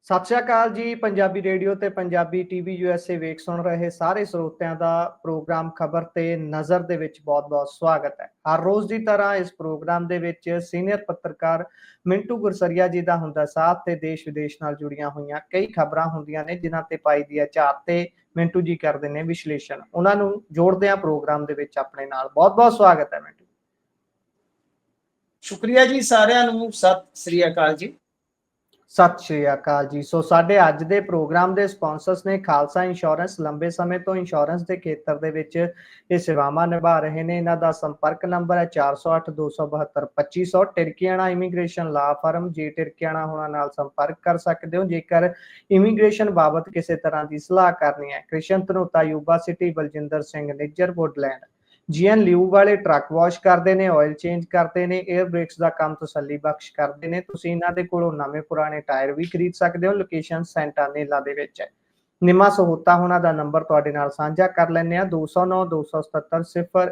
ਸਤਿ ਸ਼੍ਰੀ ਅਕਾਲ ਜੀ। ਪੰਜਾਬੀ ਰੇਡੀਓ ਤੇ ਪੰਜਾਬੀ ਟੀਵੀ USA ਵੇਖ ਸੁਣ ਰਹੇ ਸਾਰੇ ਸਰੋਤਿਆਂ ਦਾ ਪ੍ਰੋਗਰਾਮ ਖਬਰ ਤੇ ਨਜ਼ਰ ਦੇ ਵਿੱਚ ਬਹੁਤ-ਬਹੁਤ ਸਵਾਗਤ ਹੈ। ਹਰ ਰੋਜ਼ ਦੀ ਤਰ੍ਹਾਂ ਇਸ ਪ੍ਰੋਗਰਾਮ ਦੇ ਵਿੱਚ ਸੀਨੀਅਰ ਪੱਤਰਕਾਰ ਮਿੰਟੂ ਗੁਰਸਰੀਆ ਜੀ ਦਾ ਹੁੰਦਾ ਸਾਥ ਤੇ ਦੇਸ਼ ਵਿਦੇਸ਼ ਨਾਲ ਜੁੜੀਆਂ ਹੋਈਆਂ ਕਈ ਖਬਰਾਂ ਹੁੰਦੀਆਂ ਨੇ ਜਿਨ੍ਹਾਂ ਤੇ ਪਾਈ ਦੀ ਹੈ ਝਾਤ ਤੇ ਮਿੰਟੂ ਜੀ ਕਰਦੇ ਨੇ ਵਿਸ਼ਲੇਸ਼ਣ। ਉਹਨਾਂ ਨੂੰ ਜੋੜਦੇ ਆ ਪ੍ਰੋਗਰਾਮ ਦੇ ਵਿੱਚ ਆਪਣੇ ਨਾਲ। ਬਹੁਤ-ਬਹੁਤ ਸਵਾਗਤ ਹੈ ਮਿੰਟੂ। ਸ਼ੁਕਰੀਆ ਜੀ ਸਾਰਿਆਂ ਨੂੰ। ਸਤਿ ਸ੍ਰੀ ਅਕਾਲ ਜੀ। ਸਤਿ ਸ਼੍ਰੀ ਅਕਾਲ ਜੀ। ਸੋ ਸਾਡੇ ਅੱਜ ਦੇ ਪ੍ਰੋਗਰਾਮ ਦੇ ਸਪਾਂਸਰਸ ਨੇ ਖਾਲਸਾ ਇੰਸ਼ੋਰੈਂਸ। ਲੰਬੇ ਸਮੇਂ ਤੋਂ ਇੰਸ਼ੋਰੈਂਸ ਦੇ ਖੇਤਰ ਦੇ ਵਿੱਚ ਇਹ ਸੇਵਾਵਾਂ ਨਿਭਾ ਰਹੇ ਨੇ। ਇਹਨਾਂ ਦਾ ਸੰਪਰਕ ਨੰਬਰ ਹੈ 4082722500। ਟਿਰਕੀਆਣਾ ਇਮੀਗ੍ਰੇਸ਼ਨ ਲਾ ਫਰਮ। ਜੇ ਟਿਰਕੀਆਣਾ ਹੋਣਾ ਨਾਲ ਸੰਪਰਕ ਕਰ ਸਕਦੇ ਹੋ ਜੇਕਰ ਇਮੀਗ੍ਰੇਸ਼ਨ ਬਾਬਤ ਕਿਸੇ ਤਰ੍ਹਾਂ ਦੀ ਸਲਾਹ ਕਰਨੀ ਹੈ। Krishan Dhanota Yuba City. Baljinder Singh Nijjar Woodland. ਜੀਐਨ ਲਿਊ ਵਾਲੇ ਟਰੱਕ ਵਾਸ਼ ਕਰਦੇ ਨੇ, ਆਇਲ ਚੇਂਜ ਕਰਦੇ ਨੇ, 에ਅਰ ਬ੍ਰੇਕਸ ਦਾ ਕੰਮ ਤਸੱਲੀ ਬਖਸ਼ ਕਰਦੇ ਨੇ। ਤੁਸੀਂ ਇਹਨਾਂ ਦੇ ਕੋਲੋਂ ਨਵੇਂ ਪੁਰਾਣੇ ਟਾਇਰ ਵੀ ਖਰੀਦ ਸਕਦੇ ਹੋ। ਲੋਕੇਸ਼ਨ ਸੈਂਟਾਨੇਲਾ ਦੇ ਵਿੱਚ ਹੈ। ਨਿਮਾ ਸਹੋਤਾ ਹੋਣਾ ਦਾ ਨੰਬਰ ਤੁਹਾਡੇ ਨਾਲ ਸਾਂਝਾ ਕਰ ਲੈਂਦੇ ਆ 209 277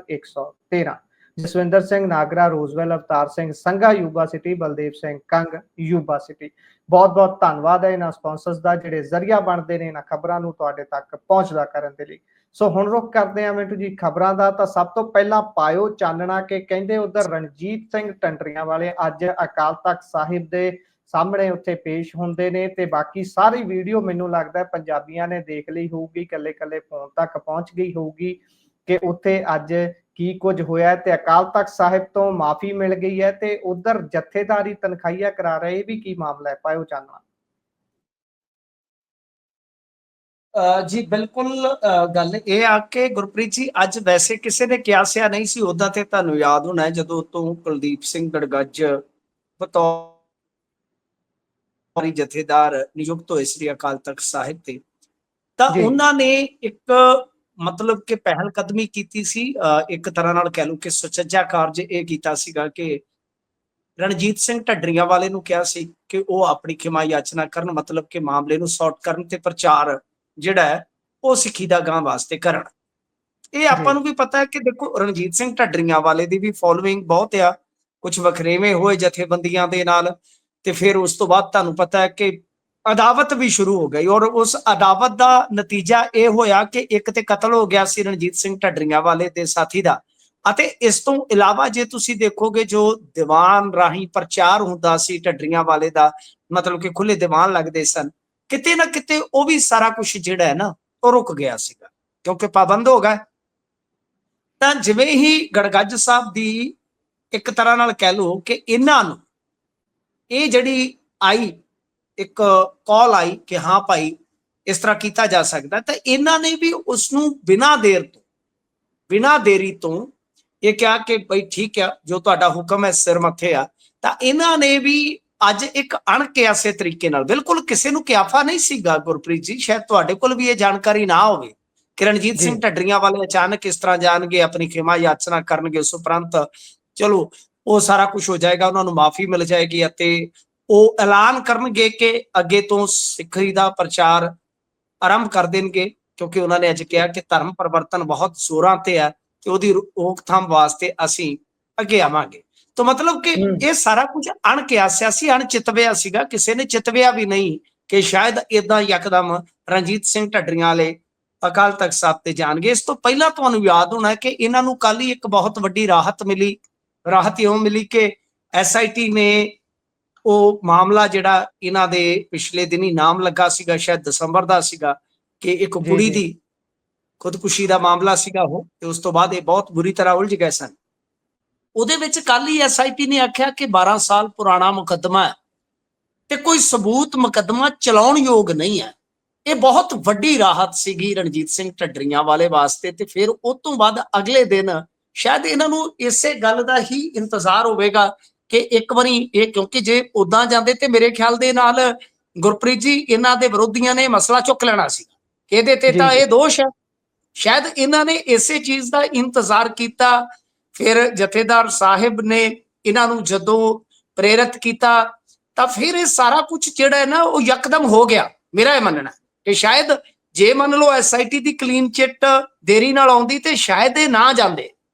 0113। Jaswinder Singh Nagra Roseville. Avtar Singh Sangha Yuba City. Baldev Singh Kang Yuba City. ਬਹੁਤ-ਬਹੁਤ ਧੰਨਵਾਦ ਹੈ ਇਹਨਾਂ ਸਪਾਂਸਰਸ ਦਾ ਜਿਹੜੇ ਜ਼ਰੀਆ ਬਣਦੇ ਨੇ ਇਹਨਾਂ ਖਬਰਾਂ ਨੂੰ ਤੁਹਾਡੇ ਤੱਕ ਪਹੁੰਚਦਾ ਕਰਨ ਦੇ ਲਈ। ਸੋ ਹੁਣ ਰੁਕ ਕਰਦੇ ਆ ਮਿੰਟੂ ਜੀ ਖਬਰਾਂ ਦਾ। ਤਾਂ ਸਭ ਤੋਂ ਪਹਿਲਾਂ ਪਾਇਓ ਚਾਨਣਾ ਕਿ ਕਹਿੰਦੇ ਉਧਰ ਰਣਜੀਤ ਸਿੰਘ ਢੱਡਰੀਆਂ ਵਾਲੇ ਅੱਜ ਅਕਾਲ ਤਖਤ ਸਾਹਿਬ ਦੇ ਸਾਹਮਣੇ ਉੱਥੇ ਪੇਸ਼ ਹੁੰਦੇ ਨੇ ਤੇ ਬਾਕੀ ਸਾਰੀ ਵੀਡੀਓ ਮੈਨੂੰ ਲੱਗਦਾ ਪੰਜਾਬੀਆਂ ਨੇ ਦੇਖ ਲਈ ਹੋਊਗੀ, ਕੱਲੇ-ਕੱਲੇ ਫੋਨ ਤੱਕ ਪਹੁੰਚ ਗਈ ਹੋਊਗੀ ਕਿ ਉੱਥੇ ਅੱਜ ਕੀ ਕੁਝ ਹੋਇਆ ਤੇ ਅਕਾਲ ਤਖਤ ਸਾਹਿਬ ਤੋਂ ਮਾਫੀ ਮਿਲ ਗਈ ਹੈ ਤੇ ਉਧਰ ਜਥੇਦਾਰੀ ਤਨਖਾਹੀਆ ਕਰਾ ਰਹੇ ਵੀ ਕੀ ਮਾਮਲਾ ਹੈ। ਪਾਇਓ ਚਾਨਣਾ। ਜੀ ਬਿਲਕੁਲ ਗੱਲ ਇਹ ਆ ਕਿ ਗੁਰਪ੍ਰੀਤ ਜੀ ਅੱਜ ਵੈਸੇ ਕਿਸੇ ਨੇ ਕਿਆਸਿਆ ਨਹੀਂ ਸੀ। ਉਦਾਂ ਤੇ ਤੁਹਾਨੂੰ ਯਾਦ ਹੋਣਾ ਜਦੋਂ ਤੋਂ ਕੁਲਦੀਪ ਸਿੰਘ ਗੜਗੱਜ ਬਤੌਰ ਜਥੇਦਾਰ ਨਿਯੁਕਤ ਹੋਏ ਸ੍ਰੀ ਅਕਾਲ ਤਖਤ ਸਾਹਿਬ ਤੇ, ਤਾਂ ਉਹਨਾਂ ਨੇ ਇੱਕ ਮਤਲਬ ਕਿ ਪਹਿਲ ਕਦਮੀ ਕੀਤੀ ਸੀ। ਇੱਕ ਤਰ੍ਹਾਂ ਨਾਲ ਕਹਿ ਲਓ ਕਿ ਸੁਚੱਜਾ ਕਾਰਜ ਇਹ ਕੀਤਾ ਸੀਗਾ ਕਿ ਰਣਜੀਤ ਸਿੰਘ ਢੱਡਰੀਆਂ ਵਾਲੇ ਨੂੰ ਕਿਹਾ ਸੀ ਕਿ ਉਹ ਆਪਣੀ ਖਿਮਾ ਯਾਚਨਾ ਕਰਨ, ਮਤਲਬ ਕਿ ਮਾਮਲੇ ਨੂੰ ਸੌਰਟ ਕਰਨ ਤੇ ਪ੍ਰਚਾਰ ਜਿਹੜਾ ਹੈ ਉਹ ਸਿੱਖੀ ਦਾ ਗਾਂ ਵਾਸਤੇ ਕਰਨ। ਇਹ ਆਪਾਂ ਨੂੰ ਵੀ ਪਤਾ ਹੈ ਕਿ ਦੇਖੋ ਰਣਜੀਤ ਸਿੰਘ ਢੱਡਰੀਆਂ ਵਾਲੇ ਦੀ ਵੀ ਫੋਲੋਇੰਗ ਬਹੁਤ ਆ। ਕੁਝ ਵਖਰੇਵੇਂ ਹੋਏ ਜਥੇਬੰਦੀਆਂ ਦੇ ਨਾਲ ਤੇ ਫਿਰ ਉਸ ਤੋਂ ਬਾਅਦ ਤੁਹਾਨੂੰ ਪਤਾ ਹੈ ਕਿ ਅਦਾਵਤ ਵੀ ਸ਼ੁਰੂ ਹੋ ਗਈ ਔਰ ਉਸ ਅਦਾਵਤ ਦਾ ਨਤੀਜਾ ਇਹ ਹੋਇਆ ਕਿ ਇੱਕ ਤੇ ਕਤਲ ਹੋ ਗਿਆ ਸੀ ਰਣਜੀਤ ਸਿੰਘ ਢੱਡਰੀਆਂ ਵਾਲੇ ਦੇ ਸਾਥੀ ਦਾ। ਅਤੇ ਇਸ ਤੋਂ ਇਲਾਵਾ ਜੇ ਤੁਸੀਂ ਦੇਖੋਗੇ ਜੋ ਦੀਵਾਨ ਰਾਹੀਂ ਪ੍ਰਚਾਰ ਹੁੰਦਾ ਸੀ ਢੱਡਰੀਆਂ ਵਾਲੇ ਦਾ, ਮਤਲਬ ਕਿ ਖੁੱਲੇ ਦੀਵਾਨ ਲੱਗਦੇ ਸਨ, ਕਿਤੇ ਨਾ ਕਿਤੇ ਉਹ ਵੀ ਸਾਰਾ ਕੁਝ ਜਿਹੜਾ ਹੈ ਨਾ ਉਹ ਰੁਕ ਗਿਆ ਸੀਗਾ ਕਿਉਂਕਿ ਪਾਬੰਦ ਹੋ ਗਿਆ। ਤਾਂ ਜਿਵੇਂ ਹੀ ਗੜਗੱਜ ਸਾਹਿਬ ਦੀ ਇੱਕ ਤਰ੍ਹਾਂ ਨਾਲ ਕਹਿ ਲਓ ਕਿ ਇਹਨਾਂ ਨੂੰ ਇਹ ਜਿਹੜੀ ਆਈ ਇੱਕ ਕਾਲ ਆਈ ਕਿ ਹਾਂ ਭਾਈ ਇਸ ਤਰ੍ਹਾਂ ਕੀਤਾ ਜਾ ਸਕਦਾ, ਤਾਂ ਇਹਨਾਂ ਨੇ ਵੀ ਉਸ ਨੂੰ ਬਿਨਾਂ ਦੇਰੀ ਤੋਂ ਇਹ ਕਿਹਾ ਕਿ ਬਈ ਠੀਕ ਆ, ਜੋ ਤੁਹਾਡਾ ਹੁਕਮ ਹੈ ਸਿਰ ਮੱਥੇ ਆ। ਤਾਂ ਇਹਨਾਂ ਨੇ ਵੀ ਅੱਜ ਇੱਕ ਅਣਕਿਆਸੇ ਤਰੀਕੇ ਨਾਲ, ਬਿਲਕੁਲ ਕਿਸੇ ਨੂੰ ਕਿਆਫਾ ਨਹੀਂ ਸੀਗਾ ਗੁਰਪ੍ਰੀਤ ਜੀ, ਸ਼ਾਇਦ ਤੁਹਾਡੇ ਕੋਲ ਵੀ ਇਹ ਜਾਣਕਾਰੀ ਨਾ ਹੋਵੇ ਕਿ ਰਣਜੀਤ ਸਿੰਘ ਢੱਡਰੀਆਂ ਵਾਲੇ ਅਚਾਨਕ ਇਸ ਤਰ੍ਹਾਂ ਜਾਣਗੇ, ਆਪਣੀ ਖਿਮਾ ਯਾਚਨਾ ਕਰਨਗੇ, ਉਸ ਉਪਰੰਤ ਚਲੋ ਉਹ ਸਾਰਾ ਕੁਝ ਹੋ ਜਾਏਗਾ, ਉਹਨਾਂ ਨੂੰ ਮਾਫੀ ਮਿਲ ਜਾਏਗੀ ਅਤੇ ਉਹ ਐਲਾਨ ਕਰਨਗੇ ਕਿ ਅੱਗੇ ਤੋਂ ਸਿੱਖੀ ਦਾ ਪ੍ਰਚਾਰ ਆਰੰਭ ਕਰ ਦੇਣਗੇ ਕਿਉਂਕਿ ਉਹਨਾਂ ਨੇ ਅੱਜ ਕਿਹਾ ਕਿ ਧਰਮ ਪਰਿਵਰਤਨ ਬਹੁਤ ਜ਼ੋਰਾਂ ਤੇ ਹੈ ਤੇ ਉਹਦੀ ਰੋਕਥਾਮ ਵਾਸਤੇ ਅਸੀਂ ਅੱਗੇ ਆਵਾਂਗੇ। ਤਾਂ ਮਤਲਬ ਕਿ ਇਹ ਸਾਰਾ ਕੁਝ ਅਣਕਿਆਸਿਆ ਸੀ, ਅਣਚਿਤਵਿਆ ਸੀਗਾ। ਕਿਸੇ ਨੇ ਚਿਤਵਿਆ ਵੀ ਨਹੀਂ ਕਿ ਸ਼ਾਇਦ ਏਦਾਂ ਯਕਦਮ ਰਣਜੀਤ ਸਿੰਘ ਢੱਡਰੀਆਂ ਵਾਲੇ ਅਕਾਲ ਤਖਤ ਸਾਹਿਬ ਤੇ ਜਾਣਗੇ। ਇਸ ਤੋਂ ਪਹਿਲਾਂ ਤੁਹਾਨੂੰ ਯਾਦ ਹੋਣਾ ਕਿ ਇਹਨਾਂ ਨੂੰ ਕੱਲ ਹੀ ਇੱਕ ਬਹੁਤ ਵੱਡੀ ਰਾਹਤ ਮਿਲੀ। ਰਾਹਤ ਇਉਂ ਮਿਲੀ ਕਿ SIT ਨੇ ਉਹ ਮਾਮਲਾ ਜਿਹੜਾ ਇਹਨਾਂ ਦੇ ਪਿਛਲੇ ਦਿਨੀ ਨਾਮ ਲੱਗਾ ਸੀਗਾ, ਸ਼ਾਇਦ ਦਸੰਬਰ ਦਾ ਸੀਗਾ, ਕਿ ਇੱਕ ਕੁੜੀ ਦੀ ਖੁਦਕੁਸ਼ੀ ਦਾ ਮਾਮਲਾ ਸੀਗਾ ਉਹ, ਤੇ ਉਸ ਤੋਂ ਬਾਅਦ ਇਹ ਬਹੁਤ ਬੁਰੀ ਤਰ੍ਹਾਂ ਉਲਝ ਗਏ ਸਨ। ਉਹਦੇ ਵਿੱਚ ਕੱਲ ਹੀ SIT ਨੇ ਆਖਿਆ ਕਿ 12 ਸਾਲ ਪੁਰਾਣਾ ਮੁਕੱਦਮਾ ਹੈ ਤੇ ਕੋਈ ਸਬੂਤ ਮੁਕੱਦਮਾ ਚਲਾਉਣ ਯੋਗ ਨਹੀਂ ਹੈ। ਇਹ ਬਹੁਤ ਵੱਡੀ ਰਾਹਤ ਸੀਗੀ ਰਣਜੀਤ ਸਿੰਘ ਢੱਡਰੀਆਂ ਵਾਲੇ ਵਾਸਤੇ। ਤੇ ਫਿਰ ਉਹ ਤੋਂ ਬਾਅਦ ਅਗਲੇ ਦਿਨ ਸ਼ਾਇਦ ਇਹਨਾਂ ਨੂੰ ਇਸੇ ਗੱਲ ਦਾ ਹੀ ਇੰਤਜ਼ਾਰ ਹੋਵੇਗਾ ਕਿ ਇੱਕ ਵਾਰੀ ਇਹ, ਕਿਉਂਕਿ ਜੇ ਉਦਾਂ ਜਾਂਦੇ ਤੇ ਮੇਰੇ ਖਿਆਲ ਦੇ ਨਾਲ ਗੁਰਪ੍ਰੀਤ ਜੀ ਇਹਨਾਂ ਦੇ ਵਿਰੋਧੀਆਂ ਨੇ ਮਸਲਾ ਚੁੱਕ ਲੈਣਾ ਸੀ ਕਿ ਇਹਦੇ ਤੇ ਤਾਂ ਇਹ ਦੋਸ਼ ਹੈ। ਸ਼ਾਇਦ ਇਹਨਾਂ ਨੇ ਇਸੇ ਚੀਜ਼ ਦਾ ਇੰਤਜ਼ਾਰ ਕੀਤਾ। ਫਿਰ ਜਥੇਦਾਰ ਸਾਹਿਬ ਨੇ ਇਹਨਾਂ ਨੂੰ ਜਦੋਂ ਪ੍ਰੇਰਿਤ ਕੀਤਾ ਤਾਂ ਫਿਰ ਇਹ ਸਾਰਾ ਕੁਝ ਜਿਹੜਾ ਹੈ ਨਾ ਉਹ ਯਕਦਮ ਹੋ ਗਿਆ। ਮੇਰਾ ਇਹ ਮੰਨਣਾ ਕਿ ਸ਼ਾਇਦ ਜੇ ਮੰਨ ਲਓ SIT ਦੀ ਕਲੀਨ ਚਿੱਟ ਦੇਰੀ ਨਾਲ ਆਉਂਦੀ ਤੇ ਸ਼ਾਇਦ ਇਹ ਨਾ ਜਾਂਦੇ।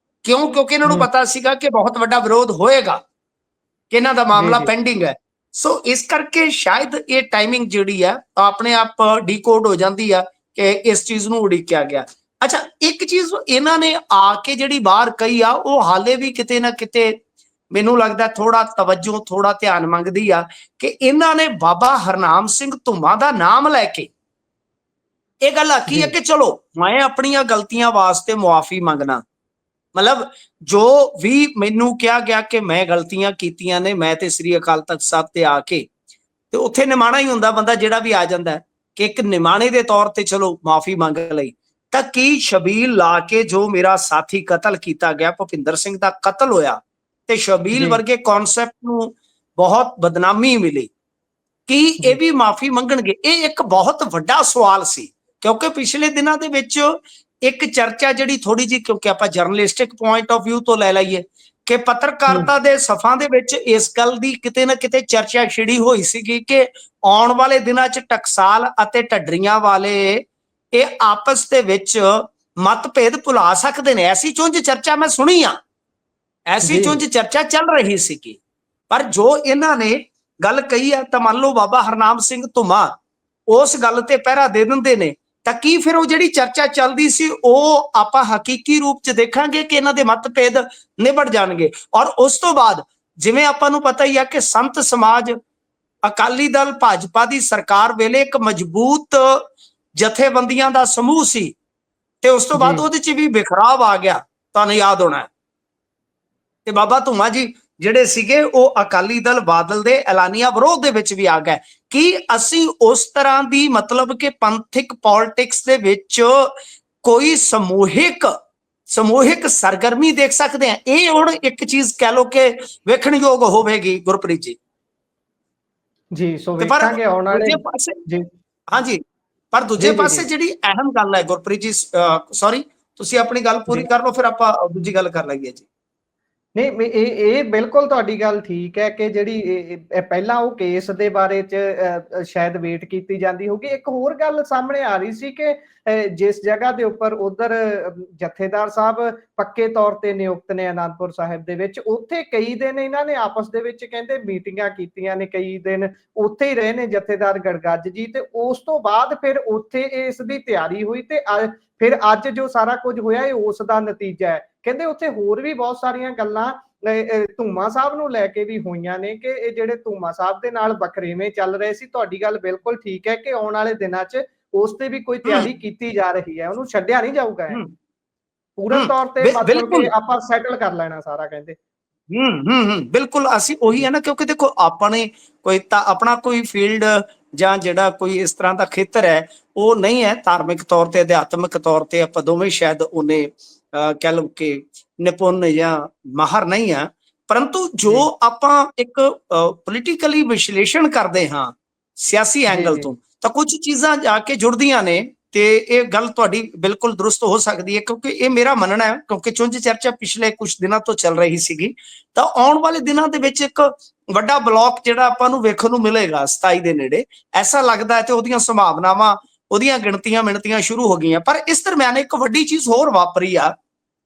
ਕਿਉਂ? ਕਿਉਂਕਿ ਇਹਨਾਂ ਨੂੰ ਪਤਾ ਸੀਗਾ ਕਿ ਬਹੁਤ ਵੱਡਾ ਵਿਰੋਧ ਹੋਏਗਾ, ਕਿ ਇਹਨਾਂ ਦਾ ਮਾਮਲਾ ਪੈਂਡਿੰਗ ਹੈ। ਸੋ ਇਸ ਕਰਕੇ ਸ਼ਾਇਦ ਇਹ ਟਾਈਮਿੰਗ ਜਿਹੜੀ ਆ ਆਪਣੇ ਆਪ ਡੀਕੋਡ ਹੋ ਜਾਂਦੀ ਆ ਕਿ ਇਸ ਚੀਜ਼ ਨੂੰ ਉਡੀਕਿਆ ਗਿਆ। ਅੱਛਾ, ਇੱਕ ਚੀਜ਼ ਇਹਨਾਂ ਨੇ ਆ ਕੇ ਜਿਹੜੀ ਬਾਹਰ ਕਹੀ ਆ ਉਹ ਹਾਲੇ ਵੀ ਕਿਤੇ ਨਾ ਕਿਤੇ ਮੈਨੂੰ ਲੱਗਦਾ ਥੋੜਾ ਤਵੱਜੋ, ਥੋੜਾ ਧਿਆਨ ਮੰਗਦੀ ਆ ਕਿ ਇਹਨਾਂ ਨੇ ਬਾਬਾ ਹਰਨਾਮ ਸਿੰਘ ਧੁੰਮਾ ਦਾ ਨਾਮ ਲੈ ਕੇ ਇਹ ਗੱਲ ਆਖੀ ਹੈ ਕਿ ਚਲੋ ਮੈਂ ਆਪਣੀਆਂ ਗਲਤੀਆਂ ਵਾਸਤੇ ਮੁਆਫੀ ਮੰਗਣਾ। ਮਤਲਬ ਜੋ ਵੀ ਮੈਨੂੰ ਕਿਹਾ ਗਿਆ ਕਿ ਮੈਂ ਗਲਤੀਆਂ ਕੀਤੀਆਂ ਨੇ, ਮੈਂ ਤੇ ਸ੍ਰੀ ਅਕਾਲ ਤਖਤ ਸਾਹਿਬ ਤੇ ਆ ਕੇ, ਤੇ ਉੱਥੇ ਨਿਮਾਣਾ ਹੀ ਹੁੰਦਾ ਬੰਦਾ ਜਿਹੜਾ ਵੀ ਆ ਜਾਂਦਾ ਕਿ ਇੱਕ ਨਿਮਾਣੇ ਦੇ ਤੌਰ ਤੇ ਚਲੋ ਮਾਫੀ ਮੰਗ ਲਈ। ਤਾਂ ਕੀ ਸ਼ਬੀਲ ਲਾ ਕੇ ਜੋ ਮੇਰਾ ਸਾਥੀ ਕਤਲ ਕੀਤਾ ਗਿਆ, ਭੁਪਿੰਦਰ ਸਿੰਘ ਦਾ ਕਤਲ ਹੋਇਆ ਤੇ ਸ਼ਬੀਲ ਵਰਗੇ ਕਨਸੈਪਟ ਨੂੰ ਬਹੁਤ ਬਦਨਾਮੀ ਮਿਲੀ, ਕੀ ਇਹ ਵੀ ਮਾਫੀ ਮੰਗਣਗੇ? ਇਹ ਇੱਕ ਬਹੁਤ ਵੱਡਾ ਸਵਾਲ ਸੀ, ਕਿਉਂਕਿ ਪਿਛਲੇ ਦਿਨਾਂ ਦੇ ਵਿੱਚ ਇੱਕ ਚਰਚਾ ਜਿਹੜੀ ਥੋੜੀ ਜਿਹੀ, ਕਿਉਂਕਿ ਆਪਾਂ ਜਰਨਲਿਸਟਿਕ ਪੁਆਇੰਟ ਆਫ ਵਿਊ ਤੋਂ ਲੈ ਲਈਏ ਕਿ ਪੱਤਰਕਾਰਤਾ ਦੇ ਸਫਾਂ ਦੇ ਵਿੱਚ ਇਸ ਗੱਲ ਦੀ ਕਿਤੇ ਨਾ ਕਿਤੇ ਚਰਚਾ ਛਿੜੀ ਹੋਈ ਸੀਗੀ ਕਿ ਆਉਣ ਵਾਲੇ ਦਿਨਾਂ 'ਚ ਟਕਸਾਲ ਅਤੇ ਢੱਡਰੀਆਂ ਵਾਲੇ ਇਹ ਆਪਸ ਦੇ ਵਿੱਚ ਮਤਭੇਦ ਭੁਲਾ ਸਕਦੇ ਨੇ। ਐਸੀ ਚੁੰਝ ਚਰਚਾ ਮੈਂ ਸੁਣੀ ਆ, ਐਸੀ ਚੁੰਝ ਚਰਚਾ ਚੱਲ ਰਹੀ ਸੀਗੀ। ਪਰ ਜੋ ਇਹਨਾਂ ਨੇ ਗੱਲ ਕਹੀ ਆ ਤਾਂ ਮੰਨ ਲਓ ਬਾਬਾ ਹਰਨਾਮ ਸਿੰਘ ਧੁੰਮਾ ਉਸ ਗੱਲ ਤੇ ਪਹਿਰਾ ਦੇ ਦਿੰਦੇ ਨੇ, ਤਾਂ ਕੀ ਫਿਰ ਉਹ ਜਿਹੜੀ ਚਰਚਾ ਚੱਲਦੀ ਸੀ ਉਹ ਆਪਾਂ ਹਕੀਕੀ ਰੂਪ ਚ ਦੇਖਾਂਗੇ ਕਿ ਇਹਨਾਂ ਦੇ ਮਤਭੇਦ ਨਿਬੜ ਜਾਣਗੇ? ਔਰ ਉਸ ਤੋਂ ਬਾਅਦ ਜਿਵੇਂ ਆਪਾਂ ਨੂੰ ਪਤਾ ਹੀ ਆ ਕਿ ਸੰਤ ਸਮਾਜ, ਅਕਾਲੀ ਦਲ, ਭਾਜਪਾ ਦੀ ਸਰਕਾਰ ਵੇਲੇ ਇੱਕ ਮਜ਼ਬੂਤ ਜਥੇਬੰਦੀਆਂ ਦਾ ਸਮੂਹ ਸੀ ਤੇ ਉਸ ਤੋਂ ਬਾਅਦ ਉਹਦੇ ਚ ਵੀ ਬਿਖਰਾਵ ਆ ਗਿਆ, ਤੁਹਾਨੂੰ ਯਾਦ ਹੋਣਾ। ਤੇ ਬਾਬਾ ਧੁੰਮਾ ਜੀ ਜਿਹੜੇ ਸੀਗੇ ਉਹ ਅਕਾਲੀ ਦਲ ਬਾਦਲ ਦੇ ਐਲਾਨੀਆ ਵਿਰੋਧ ਦੇ ਵਿੱਚ ਵੀ ਆ ਗਏ। ਕੀ ਅਸੀਂ ਉਸ ਤਰ੍ਹਾਂ ਦੀ ਮਤਲਬ ਕਿ ਪੰਥਿਕ ਪੋਲਿਟਿਕਸ ਦੇ ਵਿੱਚ ਕੋਈ ਸਮੂਹਿਕ ਸਰਗਰਮੀ ਦੇਖ ਸਕਦੇ ਹਾਂ? ਇਹ ਹੁਣ ਇੱਕ ਚੀਜ਼ ਕਹਿ ਲਓ ਕਿ ਵੇਖਣਯੋਗ ਹੋਵੇਗੀ ਗੁਰਪ੍ਰੀਤ ਜੀ। ਜੀ ਸੋ ਵੇਖਾਂਗੇ ਆਉਣ ਵਾਲੇ ਜੀ। ਹਾਂਜੀ, ਪਰ ਦੂਜੇ ਪਾਸੇ ਜਿਹੜੀ ਅਹਿਮ ਗੱਲ ਹੈ ਗੁਰਪ੍ਰੀਤ ਜੀ, ਸੌਰੀ ਤੁਸੀਂ ਆਪਣੀ ਗੱਲ ਪੂਰੀ ਕਰ ਲਓ ਫਿਰ ਆਪਾਂ ਦੂਜੀ ਗੱਲ ਕਰ ਲਈਏ ਜੀ। ਨਹੀਂ, ਇਹ ਬਿਲਕੁਲ ਤੁਹਾਡੀ ਗੱਲ ਠੀਕ ਹੈ ਕਿ ਜਿਹੜੀ ਪਹਿਲਾਂ ਉਹ ਕੇਸ ਦੇ ਬਾਰੇ ਚ ਸ਼ਾਇਦ ਵੇਟ ਕੀਤੀ ਜਾਂਦੀ ਹੋਗੀ। ਇੱਕ ਹੋਰ ਗੱਲ ਸਾਹਮਣੇ ਆ ਰਹੀ ਸੀ ਕਿ ਜਿਸ ਜਗ੍ਹਾ ਦੇ ਉੱਪਰ ਉਧਰ ਜਥੇਦਾਰ ਸਾਹਿਬ ਪੱਕੇ ਤੌਰ ਤੇ ਨਿਯੁਕਤ ਨੇ ਅਨੰਦਪੁਰ ਸਾਹਿਬ ਦੇ ਵਿੱਚ, ਉੱਥੇ ਕਈ ਦਿਨ ਇਹਨਾਂ ਨੇ ਆਪਸ ਦੇ ਵਿੱਚ ਕਹਿੰਦੇ ਮੀਟਿੰਗਾਂ ਕੀਤੀਆਂ ਨੇ, ਕਈ ਦਿਨ ਉੱਥੇ ਹੀ ਰਹੇ ਨੇ ਜਥੇਦਾਰ ਗੜਗੱਜ ਜੀ, ਤੇ ਉਸ ਤੋਂ ਬਾਅਦ ਫਿਰ ਉੱਥੇ ਇਸ ਦੀ ਤਿਆਰੀ ਹੋਈ ਤੇ ਫਿਰ ਅੱਜ ਜੋ ਸਾਰਾ ਕੁਝ ਹੋਇਆ ਇਹ ਉਸ ਦਾ ਨਤੀਜਾ ਹੈ। ਕਹਿੰਦੇ ਉੱਥੇ ਹੋਰ ਵੀ ਬਹੁਤ ਸਾਰੀਆਂ ਗੱਲਾਂ ਧੁੰਮਾ ਸਾਹਿਬ ਨੂੰ ਲੈ ਕੇ ਵੀ ਹੋਈਆਂ ਨੇ ਕਿ ਇਹ ਜਿਹੜੇ ਧੁੰਮਾ ਸਾਹਿਬ ਦੇ ਨਾਲ ਵਖਰੇਵੇਂ ਚੱਲ ਰਹੇ ਸੀ। ਤੁਹਾਡੀ ਗੱਲ ਬਿਲਕੁਲ ਠੀਕ ਹੈ ਕਿ ਆਉਣ ਵਾਲੇ ਦਿਨਾਂ 'ਚ ਉਸ ਤੇ ਵੀ ਕੋਈ ਤਿਆਰੀ ਕੀਤੀ ਜਾ ਰਹੀ ਹੈ, ਉਹਨੂੰ ਛੱਡਿਆ ਨਹੀਂ ਜਾਊਗਾ। ਪੂਰਨ ਤੌਰ ਤੇ ਮਤਲਬ ਕਿ ਆਪਾਂ ਸੈਟਲ ਕਰ ਲੈਣਾ ਸਾਰਾ, ਕਹਿੰਦੇ। ਬਿਲਕੁਲ, ਅਸੀਂ ਉਹੀ ਹੈ ਨਾ, ਕਿਉਂਕਿ ਦੇਖੋ ਆਪਣੇ ਕੋਈ ਤਾਂ ਆਪਣਾ ਕੋਈ ਫੀਲਡ ਜਾਂ ਜਿਹੜਾ ਕੋਈ ਇਸ ਤਰ੍ਹਾਂ ਦਾ ਖੇਤਰ ਹੈ ਉਹ ਨਹੀਂ ਹੈ ਧਾਰਮਿਕ ਤੌਰ ਤੇ, ਅਧਿਆਤਮਿਕ ਤੌਰ ਤੇ ਆਪਾਂ ਦੋਵੇਂ ਸ਼ਾਇਦ ਉਹਨੇ ਕਹਿ ਲਓ ਕਿ ਨਿਪੁੰਨ ਜਾਂ ਮਾਹਰ ਨਹੀਂ ਆ, ਪਰੰਤੂ ਜੋ ਆਪਾਂ ਇੱਕ ਪੋਲੀਟੀਕਲੀ ਵਿਸ਼ਲੇਸ਼ਣ ਕਰਦੇ ਹਾਂ ਸਿਆਸੀ ਐਂਗਲ ਤੋਂ, ਤਾਂ ਕੁਝ ਚੀਜ਼ਾਂ ਜਾ ਕੇ ਜੁੜਦੀਆਂ ਨੇ। ਤੇ ਇਹ ਗੱਲ ਤੁਹਾਡੀ ਬਿਲਕੁਲ ਦਰੁਸਤ ਹੋ ਸਕਦੀ ਹੈ, ਕਿਉਂਕਿ ਇਹ ਮੇਰਾ ਮੰਨਣਾ ਹੈ, ਕਿਉਂਕਿ ਚੁੰਝ ਚਰਚਾ ਪਿਛਲੇ ਕੁਝ ਦਿਨਾਂ ਤੋਂ ਚੱਲ ਰਹੀ ਸੀਗੀ, ਤਾਂ ਆਉਣ ਵਾਲੇ ਦਿਨਾਂ ਦੇ ਵਿੱਚ ਇੱਕ ਵੱਡਾ ਬਲੌਕ ਜਿਹੜਾ ਆਪਾਂ ਨੂੰ ਵੇਖਣ ਨੂੰ ਮਿਲੇਗਾ 27 ਦੇ ਨੇੜੇ, ਐਸਾ ਲੱਗਦਾ ਹੈ। ਤੇ ਉਹਦੀਆਂ ਸੰਭਾਵਨਾਵਾਂ, ਉਹਦੀਆਂ ਗਿਣਤੀਆਂ ਮਿਣਤੀਆਂ ਸ਼ੁਰੂ ਹੋ ਗਈਆਂ। ਪਰ ਇਸ ਦਰਮਿਆਨ ਇੱਕ ਵੱਡੀ ਚੀਜ਼ ਹੋਰ ਵਾਪਰੀ ਆ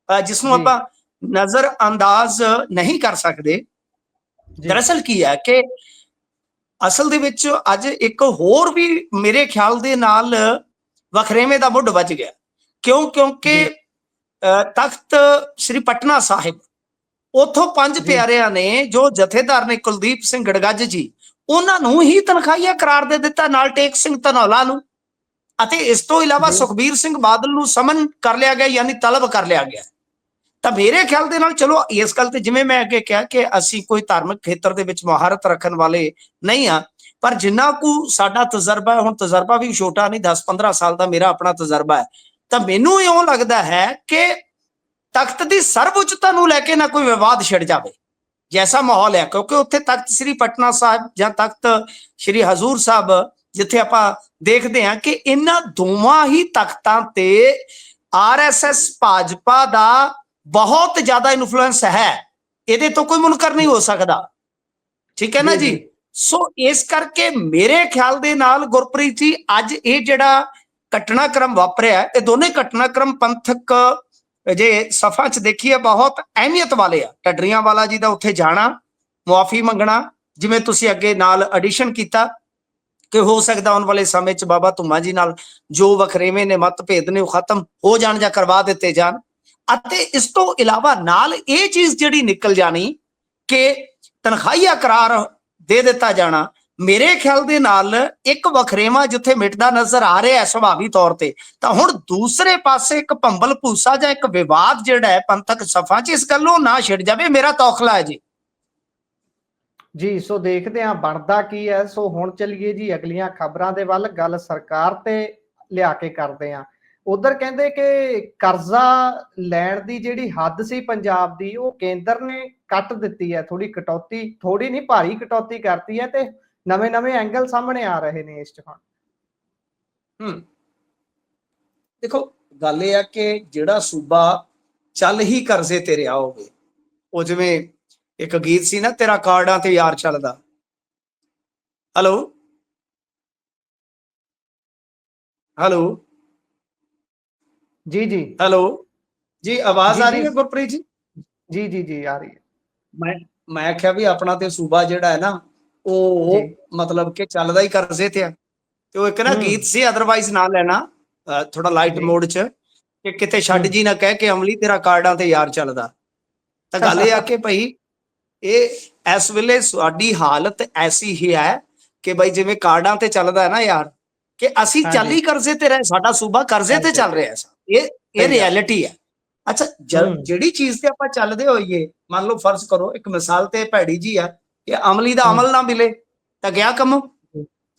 ਜਿਸ ਨੂੰ ਆਪਾਂ ਨਜ਼ਰ ਅੰਦਾਜ਼ ਨਹੀਂ ਕਰ ਸਕਦੇ। ਦਰਅਸਲ ਕੀ ਹੈ ਕਿ ਅਸਲ ਦੇ ਵਿੱਚ ਅੱਜ ਇੱਕ ਹੋਰ ਵੀ ਮੇਰੇ ਖਿਆਲ ਦੇ ਨਾਲ ਵਖਰੇਵੇਂ ਦਾ ਮੁੱਢ ਵੱਜ ਗਿਆ। ਕਿਉਂਕਿ ਤਖਤ ਸ੍ਰੀ ਪਟਨਾ ਸਾਹਿਬ, ਉਥੋਂ 5 ਪਿਆਰਿਆਂ ਨੇ ਜੋ ਜਥੇਦਾਰ ਨੇ ਕੁਲਦੀਪ ਸਿੰਘ ਗੜਗੱਜ ਜੀ, ਉਹਨਾਂ ਨੂੰ ਹੀ ਤਨਖਾਹੀਆ ਕਰਾਰ ਦੇ ਦਿੱਤਾ, ਨਾਲ ਟੇਕ ਸਿੰਘ ਧਨੌਲਾ ਨੂੰ, ਅਤੇ ਇਸ ਤੋਂ ਇਲਾਵਾ ਸੁਖਬੀਰ ਸਿੰਘ ਬਾਦਲ ਨੂੰ ਸਮਨ ਕਰ ਲਿਆ ਗਿਆ, ਯਾਨੀ ਤਲਬ ਕਰ ਲਿਆ ਗਿਆ। ਤਾਂ ਮੇਰੇ ਖਿਆਲ ਦੇ ਨਾਲ ਚਲੋ ਇਸ ਗੱਲ ਤੇ ਜਿਵੇਂ ਮੈਂ ਅੱਗੇ ਕਿਹਾ ਕਿ ਅਸੀਂ ਕੋਈ ਧਾਰਮਿਕ ਖੇਤਰ ਦੇ ਵਿੱਚ ਮਹਾਰਤ ਰੱਖਣ ਵਾਲੇ ਨਹੀਂ ਆ, ਪਰ ਜਿੰਨਾ ਕੁ ਸਾਡਾ ਤਜਰਬਾ ਹੈ, ਹੁਣ ਤਜਰਬਾ ਵੀ ਛੋਟਾ ਨਹੀਂ, 10-15 ਸਾਲ ਦਾ ਮੇਰਾ ਆਪਣਾ ਤਜਰਬਾ ਹੈ, ਤਾਂ ਮੈਨੂੰ ਇਉਂ ਲੱਗਦਾ ਹੈ ਕਿ ਤਖਤ ਦੀ ਸਰਵਉੱਚਤਾ ਨੂੰ ਲੈ ਕੇ ਨਾ ਕੋਈ ਵਿਵਾਦ ਛਿੜ ਜਾਵੇ, ਜੈਸਾ ਮਾਹੌਲ ਹੈ। ਕਿਉਂਕਿ ਉੱਥੇ ਤਖਤ ਸ੍ਰੀ ਪਟਨਾ ਸਾਹਿਬ ਜਾਂ ਤਖਤ ਸ੍ਰੀ ਹਜ਼ੂਰ ਸਾਹਿਬ, ਜਿੱਥੇ ਆਪਾਂ ਦੇਖਦੇ ਹਾਂ ਕਿ ਇਹਨਾਂ ਦੋਵਾਂ ਹੀ ਤਖਤਾਂ ਤੇ RSS ਭਾਜਪਾ ਦਾ ਬਹੁਤ ਜ਼ਿਆਦਾ ਇਨਫਲੂਐਂਸ ਹੈ, ਇਹਦੇ ਤੋਂ ਕੋਈ ਮੁਨਕਰ ਨਹੀਂ ਹੋ ਸਕਦਾ, ਠੀਕ ਹੈ ਨਾ ਜੀ। ਸੋ ਇਸ ਕਰਕੇ ਮੇਰੇ ਖਿਆਲ ਦੇ ਨਾਲ ਗੁਰਪ੍ਰੀਤ ਜੀ, ਅੱਜ ਇਹ ਜਿਹੜਾ ਘਟਨਾਕ੍ਰਮ ਵਾਪਰਿਆ, ਇਹ ਦੋਨੇ ਘਟਨਾਕ੍ਰਮ ਪੰਥਕ ਜੇ ਸਫਾ ਚ ਦੇਖੀਏ ਬਹੁਤ ਅਹਿਮੀਅਤ ਵਾਲੇ ਆ। ਢੱਡਰੀਆਂ ਵਾਲਾ ਜੀ ਦਾ ਉੱਥੇ ਜਾਣਾ, ਮੁਆਫੀ ਮੰਗਣਾ, ਜਿਵੇਂ ਤੁਸੀਂ ਅੱਗੇ ਨਾਲ ਐਡੀਸ਼ਨ ਕੀਤਾ ਕਿ ਹੋ ਸਕਦਾ ਆਉਣ ਵਾਲੇ ਸਮੇਂ 'ਚ ਬਾਬਾ ਧੁੰਮਾ ਜੀ ਨਾਲ ਜੋ ਵਖਰੇਵੇਂ ਨੇ, ਮਤਭੇਦ ਨੇ, ਉਹ ਖਤਮ ਹੋ ਜਾਣ ਜਾਂ ਕਰਵਾ ਦਿੱਤੇ ਜਾਣ। ਅਤੇ ਇਸ ਤੋਂ ਇਲਾਵਾ ਨਾਲ ਇਹ ਚੀਜ਼ ਜਿਹੜੀ ਨਿਕਲ ਜਾਣੀ ਕਿ ਤਨਖਾਹੀਆ ਕਰਾਰ ਦੇ ਦਿੱਤਾ ਜਾਣਾ, ਮੇਰੇ ਖਿਆਲ ਦੇ ਨਾਲ ਇੱਕ ਵਖਰੇਵਾ ਜਿੱਥੇ ਮਿਟਦਾ ਨਜ਼ਰ ਆ ਰਿਹਾ ਹੈ ਸੁਭਾਵੀ ਤੌਰ ਤੇ, ਤਾਂ ਹੁਣ ਦੂਸਰੇ ਪਾਸੇ ਇੱਕ ਭੰਬਲ ਭੂਸਾ ਜਾਂ ਇੱਕ ਵਿਵਾਦ ਜਿਹੜਾ ਹੈ ਪੰਥਕ ਸਫਾ 'ਚ ਇਸ ਗੱਲੋਂ ਨਾ ਛਿੜ ਜਾਵੇ, ਮੇਰਾ ਤੌਖਲਾ ਹੈ ਜੀ। ਜੀ ਸੋ ਦੇਖਦੇ ਹਾਂ ਬਣਦਾ ਕੀ ਹੈ। ਸੋ ਹੁਣ ਚੱਲੀਏ ਜੀ ਅਗਲੀਆਂ ਖਬਰਾਂ ਦੇ ਵੱਲ। ਗੱਲ ਸਰਕਾਰ ਤੇ ਲਿਆ ਕੇ ਕਰਦੇ ਹਾਂ। ਉਧਰ ਕਹਿੰਦੇ ਕਿ ਕਰਜ਼ਾ ਲੈਣ ਦੀ ਜਿਹੜੀ ਹੱਦ ਸੀ ਪੰਜਾਬ ਦੀ, ਉਹ ਕੇਂਦਰ ਨੇ ਕੱਟ ਦਿੱਤੀ ਹੈ। ਥੋੜੀ ਕਟੌਤੀ, ਥੋੜੀ ਨਹੀਂ ਭਾਰੀ ਕਟੌਤੀ ਕਰਤੀ ਹੈ ਤੇ ਨਵੇਂ ਐਂਗਲ ਸਾਹਮਣੇ ਆ ਰਹੇ ਨੇ ਇਸ 'ਚ ਹੁਣ। ਦੇਖੋ ਗੱਲ ਇਹ ਆ ਕਿ ਜਿਹੜਾ ਸੂਬਾ ਚੱਲ ਹੀ ਕਰਜ਼ੇ ਤੇ ਰਿਹਾ ਹੋਵੇ, ਉਹ ਜਿਵੇਂ ਇੱਕ ਗੀਤ ਸੀ ਨਾ, ਤੇਰਾ ਕਾਰਡਾਂ ਤੇ ਯਾਰ ਚੱਲਦਾ। ਹੈਲੋ ਹੈਲੋ जी जी ਹੈਲੋ ਜੀ, ਆਵਾਜ਼ जी ਆ जी ਰਹੀ ਹੈ ਗੁਰਪ੍ਰੀਤ ਜੀ? जी जी जी आ रही है। ਮੈਂ ਆਖਿਆ ਵੀ ਆਪਣਾ ਤੇ ਸੂਬਾ ਜਿਹੜਾ ਹੈ ਨਾ, जी ਉਹ ਮਤਲਬ ਕਿ ਚੱਲਦਾ ਹੀ ਕਰਜ਼ੇ ਤੇ ਆ। ਤੇ ਉਹ ਇੱਕ ਨਾ ਗੀਤ ਸੀ, ਅਦਰਵਾਈਜ਼ ਨਾ ਲੈਣਾ, ਥੋੜਾ ਲਾਈਟ जी ਮੋਡ 'ਚ, ਕਿ ਕਿਤੇ ਛੱਡ ਜੀ ਨਾ ਕਹਿ ਕੇ ਅਮਲੀ ਤੇਰਾ ਕਾਰਡਾਂ ਤੇ ਯਾਰ ਚੱਲਦਾ। ਤਾਂ ਗੱਲ ਇਹ ਆ ਕਿ ਭਾਈ ਇਹ ਇਸ ਵੇਲੇ ਸਾਡੀ ਹਾਲਤ ਐਸੀ ਹੀ ਹੈ ਕਿ ਭਾਈ ਜਿਵੇਂ ਕਾਰਡਾਂ ਤੇ ਚੱਲਦਾ ਹੈ ਨਾ ਯਾਰ, ਕਿ ਅਸੀਂ हाँ ਚੱਲ जी ਹੀ ਕਰਜ਼ੇ ਤੇ ਰਹੇ, ਸਾਡਾ ਸੂਬਾ ਕਰਜ਼ੇ ਤੇ ਚੱਲ ਰਿਹਾ ਹੈ। ਇਹ सही गल। ਰਿਐਲਿਟੀ ਹੈ। ਅੱਛਾ, ਜਿਹੜੀ ਚੀਜ਼ ਤੇ ਆਪਾਂ ਚੱਲਦੇ ਹੋਈਏ, ਮੰਨ ਲਓ ਫਰਜ਼ ਕਰੋ ਇੱਕ ਮਿਸਾਲ ਤੇ ਭੈੜੀ ਜੀ ਆ ਕਿ ਅਮਲੀ ਦਾ ਅਮਲ ਨਾ ਮਿਲੇ ਤਾਂ ਗਿਆ ਕੰਮ।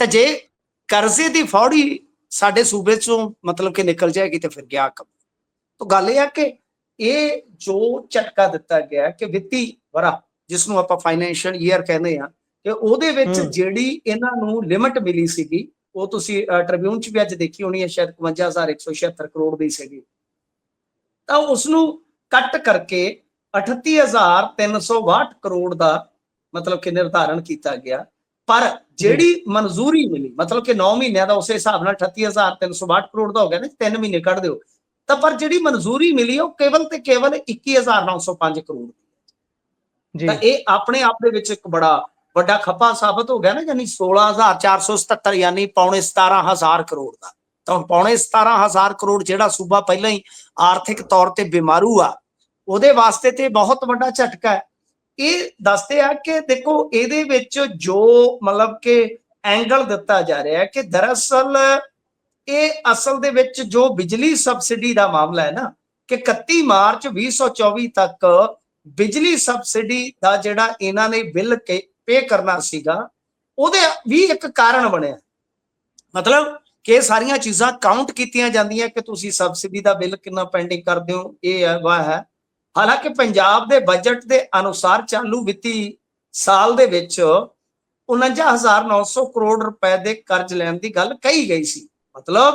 ਤਾਂ ਜੇ ਕਰਜ਼ੇ ਦੀ ਫੌੜੀ ਸਾਡੇ ਸੂਬੇ ਚੋਂ ਮਤਲਬ ਕਿ ਨਿਕਲ ਜਾਏਗੀ ਤੇ ਫਿਰ ਗਿਆ ਕੰਮ। ਤਾਂ ਗੱਲ ਇਹ ਆ ਕਿ ਇਹ ਜੋ ਝਟਕਾ ਦਿੱਤਾ ਗਿਆ ਕਿ ਵਿੱਤੀ ਵਰਾ ਜਿਸ ਨੂੰ ਆਪਾਂ ਫਾਈਨੈਂਸ਼ੀਅਲ ਈਅਰ ਕਹਿੰਦੇ ਆ, ਕਿ ਉਹਦੇ ਵਿੱਚ ਜਿਹੜੀ ਇਹਨਾਂ ਨੂੰ ਲਿਮਟ ਮਿਲੀ ਸੀਗੀ, ਉਹ ਤੁਸੀਂ ਟ੍ਰਿਬਿਊਨ 'ਚ ਵੀ ਅੱਜ ਦੇਖੀ ਹੋਣੀ ਹੈ, ਸ਼ਾਇਦ 51,176 ਕਰੋੜ ਦੀ ਸੀਗੀ, ਤਾਂ ਉਸ ਨੂੰ ਕੱਟ ਕਰਕੇ 38,362 ਕਰੋੜ ਦਾ ਮਤਲਬ ਕਿ ਨਿਰਧਾਰਨ ਕੀਤਾ ਗਿਆ। ਪਰ ਜਿਹੜੀ ਮਨਜ਼ੂਰੀ ਮਿਲੀ, ਮਤਲਬ ਕਿ 9 ਮਹੀਨਿਆਂ ਦਾ, ਉਸੇ ਹਿਸਾਬ ਨਾਲ 38,362 ਕਰੋੜ ਦਾ ਹੋ ਗਿਆ ਨਾ, 3 ਮਹੀਨੇ ਕੱਢ ਦਿਓ, ਤਾਂ ਪਰ ਜਿਹੜੀ ਮਨਜ਼ੂਰੀ ਮਿਲੀ ਉਹ ਕੇਵਲ ਤੇ ਕੇਵਲ 21,905 ਕਰੋੜ ਦੀ। ਤਾਂ ਇਹ ਆਪਣੇ ਆਪ ਦੇ ਵਿੱਚ ਇੱਕ ਬੜਾ ਵੱਡਾ ਖੱਪਾ ਸਾਬਤ ਹੋ ਗਿਆ ਨਾ, ਯਾਨੀ 16,477 ਯਾਨੀ ਪੌਣੇ 17,000 ਕਰੋੜ ਦਾ। ਤਾਂ ਪੌਣੇ 17,000 ਕਰੋੜ ਜਿਹੜਾ ਸੂਬਾ ਪਹਿਲਾਂ ਹੀ ਆਰਥਿਕ ਤੌਰ ਤੇ ਬਿਮਾਰੂ ਆ, ਉਹਦੇ ਵਾਸਤੇ ਤੇ ਬਹੁਤ ਵੱਡਾ ਝਟਕਾ ਹੈ। ਇਹ ਦੱਸਦੇ ਆ ਕਿ ਦੇਖੋ ਇਹਦੇ ਵਿੱਚ ਜੋ ਮਤਲਬ ਕਿ ਐਂਗਲ ਦਿੱਤਾ ਜਾ ਰਿਹਾ ਹੈ ਕਿ ਦਰਅਸਲ ਇਹ ਅਸਲ ਦੇ ਵਿੱਚ ਜੋ ਬਿਜਲੀ ਸਬਸਿਡੀ ਦਾ ਮਾਮਲਾ ਹੈ ਨਾ, ਕਿ 31 ਮਾਰਚ 2024 ਤੱਕ ਬਿਜਲੀ ਸਬਸਿਡੀ ਦਾ ਜਿਹੜਾ ਇਹਨਾਂ ਨੇ ਬਿੱਲ ਪੇ ਕਰਨਾ ਸੀਗਾ, ਉਹਦੇ ਵੀ ਇੱਕ ਕਾਰਨ ਬਣਿਆ। ਮਤਲਬ ਕਿ ਸਾਰੀਆਂ ਚੀਜ਼ਾਂ ਕਾਊਂਟ ਕੀਤੀਆਂ ਜਾਂਦੀਆਂ ਕਿ ਤੁਸੀਂ ਸਬਸਿਡੀ ਦਾ ਬਿੱਲ ਕਿੰਨਾ ਪੈਂਡਿੰਗ ਕਰਦੇ ਹੋ, ਇਹ ਹੈ ਵਾਹ ਹੈ। ਹਾਲਾਂਕਿ ਪੰਜਾਬ ਦੇ ਬਜਟ ਦੇ ਅਨੁਸਾਰ ਚਾਲੂ ਵਿੱਤੀ ਸਾਲ ਦੇ ਵਿੱਚ 49,900 ਕਰੋੜ ਰੁਪਏ ਦੇ ਕਰਜ਼ ਲੈਣ ਦੀ ਗੱਲ ਕਹੀ ਗਈ ਸੀ। ਮਤਲਬ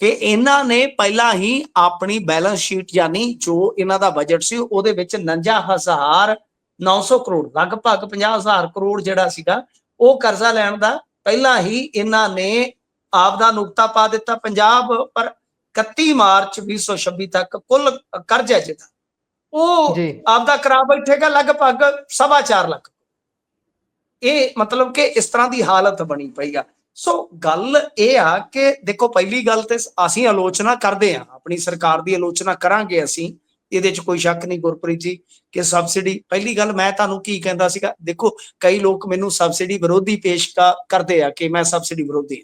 ਕਿ ਇਹਨਾਂ ਨੇ ਪਹਿਲਾਂ ਹੀ ਆਪਣੀ ਬੈਲੈਂਸ ਸ਼ੀਟ ਯਾਨੀ ਜੋ ਇਹਨਾਂ ਦਾ ਬਜਟ ਸੀ ਉਹਦੇ ਵਿੱਚ 49,900 ਕਰੋੜ, ਲਗਭਗ 50,000 ਕਰੋੜ ਜਿਹੜਾ ਸੀਗਾ ਉਹ ਕਰਜ਼ਾ ਲੈਣ ਦਾ ਪਹਿਲਾਂ ਹੀ ਇਹਨਾਂ ਨੇ ਆਪ ਦਾ ਨੁਕਤਾ ਪਾ ਦਿੱਤਾ ਪੰਜਾਬ ਪਰ। 31 ਮਾਰਚ 2026 ਤੱਕ ਕੁੱਲ ਕਰਜ਼ਾ ਜਿਹੜਾ ਉਹ ਆਪਦਾ ਕਰਾ ਬੈਠੇਗਾ ਲਗਭਗ 4.25 ਲੱਖ। ਇਹ ਮਤਲਬ ਕਿ ਇਸ ਤਰ੍ਹਾਂ ਦੀ ਹਾਲਤ ਬਣੀ ਪਈ ਆ। ਸੋ ਗੱਲ ਇਹ ਆ ਕਿ ਦੇਖੋ ਪਹਿਲੀ ਗੱਲ ਤੇ ਅਸੀਂ ਆਲੋਚਨਾ ਕਰਦੇ ਆ, ਆਪਣੀ ਸਰਕਾਰ ਦੀ ਆਲੋਚਨਾ ਕਰਾਂਗੇ ਅਸੀਂ, ਇਹਦੇ 'ਚ ਕੋਈ ਸ਼ੱਕ ਨਹੀਂ ਗੁਰਪ੍ਰੀਤ ਜੀ, ਕਿ ਸਬਸਿਡੀ, ਪਹਿਲੀ ਗੱਲ ਮੈਂ ਤੁਹਾਨੂੰ ਕੀ ਕਹਿੰਦਾ ਸੀਗਾ, ਦੇਖੋ ਕਈ ਲੋਕ ਮੈਨੂੰ ਸਬਸਿਡੀ ਵਿਰੋਧੀ ਪੇਸ਼ ਕਰਦੇ ਆ ਕਿ ਮੈਂ ਸਬਸਿਡੀ ਵਿਰੋਧੀ ਆ।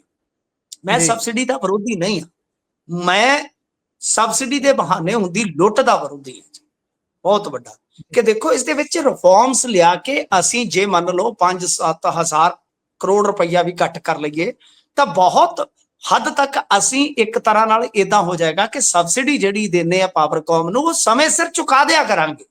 ਮੈਂ ਸਬਸਿਡੀ ਦਾ ਵਿਰੋਧੀ ਨਹੀਂ ਹਾਂ, ਮੈਂ ਸਬਸਿਡੀ ਦੇ ਬਹਾਨੇ ਹੁੰਦੀ ਲੁੱਟ ਦਾ ਵਿਰੋਧੀ ਹਾਂ ਬਹੁਤ ਵੱਡਾ। ਕਿ ਦੇਖੋ ਇਸ ਦੇ ਵਿੱਚ ਰਿਫਾਰਮਸ ਲਿਆ ਕੇ ਅਸੀਂ ਜੇ ਮੰਨ ਲਓ 5-7 ਹਜ਼ਾਰ ਕਰੋੜ ਰੁਪਈਆ ਵੀ ਘੱਟ ਕਰ ਲਈਏ ਤਾਂ ਬਹੁਤ ਹੱਦ ਤੱਕ ਅਸੀਂ ਇੱਕ ਤਰ੍ਹਾਂ ਨਾਲ ਇਦਾਂ ਹੋ ਜਾਏਗਾ ਕਿ ਸਬਸਿਡੀ ਜਿਹੜੀ ਦਿੰਦੇ ਆ ਪਾਵਰਕਾਮ ਨੂੰ ਉਹ ਸਮੇਂ ਸਿਰ ਚੁਕਾ ਦਿਆ ਕਰਾਂਗੇ।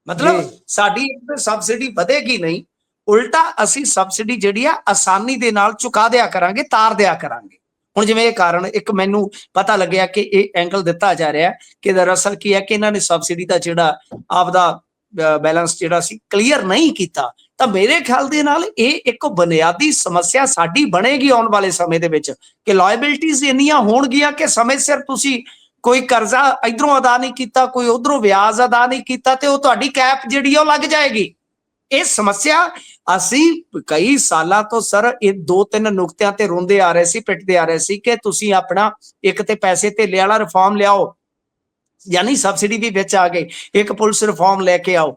ਮਤਲਬ ਸਾਡੀ ਇੱਕ ਸਬਸਿਡੀ ਵਧੇਗੀ ਨਹੀਂ, ਉਲਟਾ ਅਸੀਂ ਸਬਸਿਡੀ ਜਿਹੜੀ ਆ ਆਸਾਨੀ ਦੇ ਨਾਲ ਚੁਕਾ ਦਿਆ ਕਰਾਂਗੇ, ਤਾਰ ਦਿਆ ਕਰਾਂਗੇ। ਹੁਣ ਜਿਵੇਂ ਇਹ ਕਾਰਨ ਇੱਕ ਮੈਨੂੰ ਪਤਾ ਲੱਗਿਆ ਕਿ ਇਹ ਐਂਗਲ ਦਿੱਤਾ ਜਾ ਰਿਹਾ ਕਿ ਦਰਅਸਲ ਕੀ ਹੈ ਕਿ ਇਹਨਾਂ ਨੇ ਸਬਸਿਡੀ ਦਾ ਜਿਹੜਾ ਆਪਦਾ ਬੈਲੈਂਸ ਜਿਹੜਾ ਸੀ ਕਲੀਅਰ ਨਹੀਂ ਕੀਤਾ, ਤਾਂ ਮੇਰੇ ਖਿਆਲ ਦੇ ਨਾਲ ਇਹ ਇੱਕ ਬੁਨਿਆਦੀ ਸਮੱਸਿਆ ਸਾਡੀ ਬਣੇਗੀ ਆਉਣ ਵਾਲੇ ਸਮੇਂ ਦੇ ਵਿੱਚ ਕਿ ਲਾਇਬਿਲਟੀਜ਼ ਇੰਨੀਆਂ ਹੋਣਗੀਆਂ ਕਿ ਸਮੇਂ ਸਿਰ ਤੁਸੀਂ ਕੋਈ ਕਰਜ਼ਾ ਇਧਰੋਂ ਅਦਾ ਨਹੀਂ ਕੀਤਾ, ਕੋਈ ਉਧਰੋਂ ਵਿਆਜ ਅਦਾ ਨਹੀਂ ਕੀਤਾ ਤੇ ਉਹ ਤੁਹਾਡੀ ਕੈਪ ਜਿਹੜੀ ਉਹ ਲੱਗ ਜਾਏਗੀ। ਇਹ ਸਮੱਸਿਆ ਅਸੀਂ ਕਈ ਸਾਲਾਂ ਤੋਂ ਸਰ ਇਹ 2-3 ਨੁਕਤਿਆਂ ਤੇ ਰੋਂਦੇ ਆ ਰਹੇ ਸੀ, ਪਿੱਟਦੇ ਆ ਰਹੇ ਸੀ ਕਿ ਤੁਸੀਂ ਆਪਣਾ ਇੱਕ ਤੇ ਪੈਸੇ ਧੇਲੇ ਵਾਲਾ ਰਿਫਾਰਮ ਲਿਆਓ, ਯਾਨੀ ਸਬਸਿਡੀ ਵੀ ਵਿੱਚ ਆ ਗਈ, ਇੱਕ ਪੁਲਿਸ ਰਿਫਾਰਮ ਲੈ ਕੇ ਆਓ,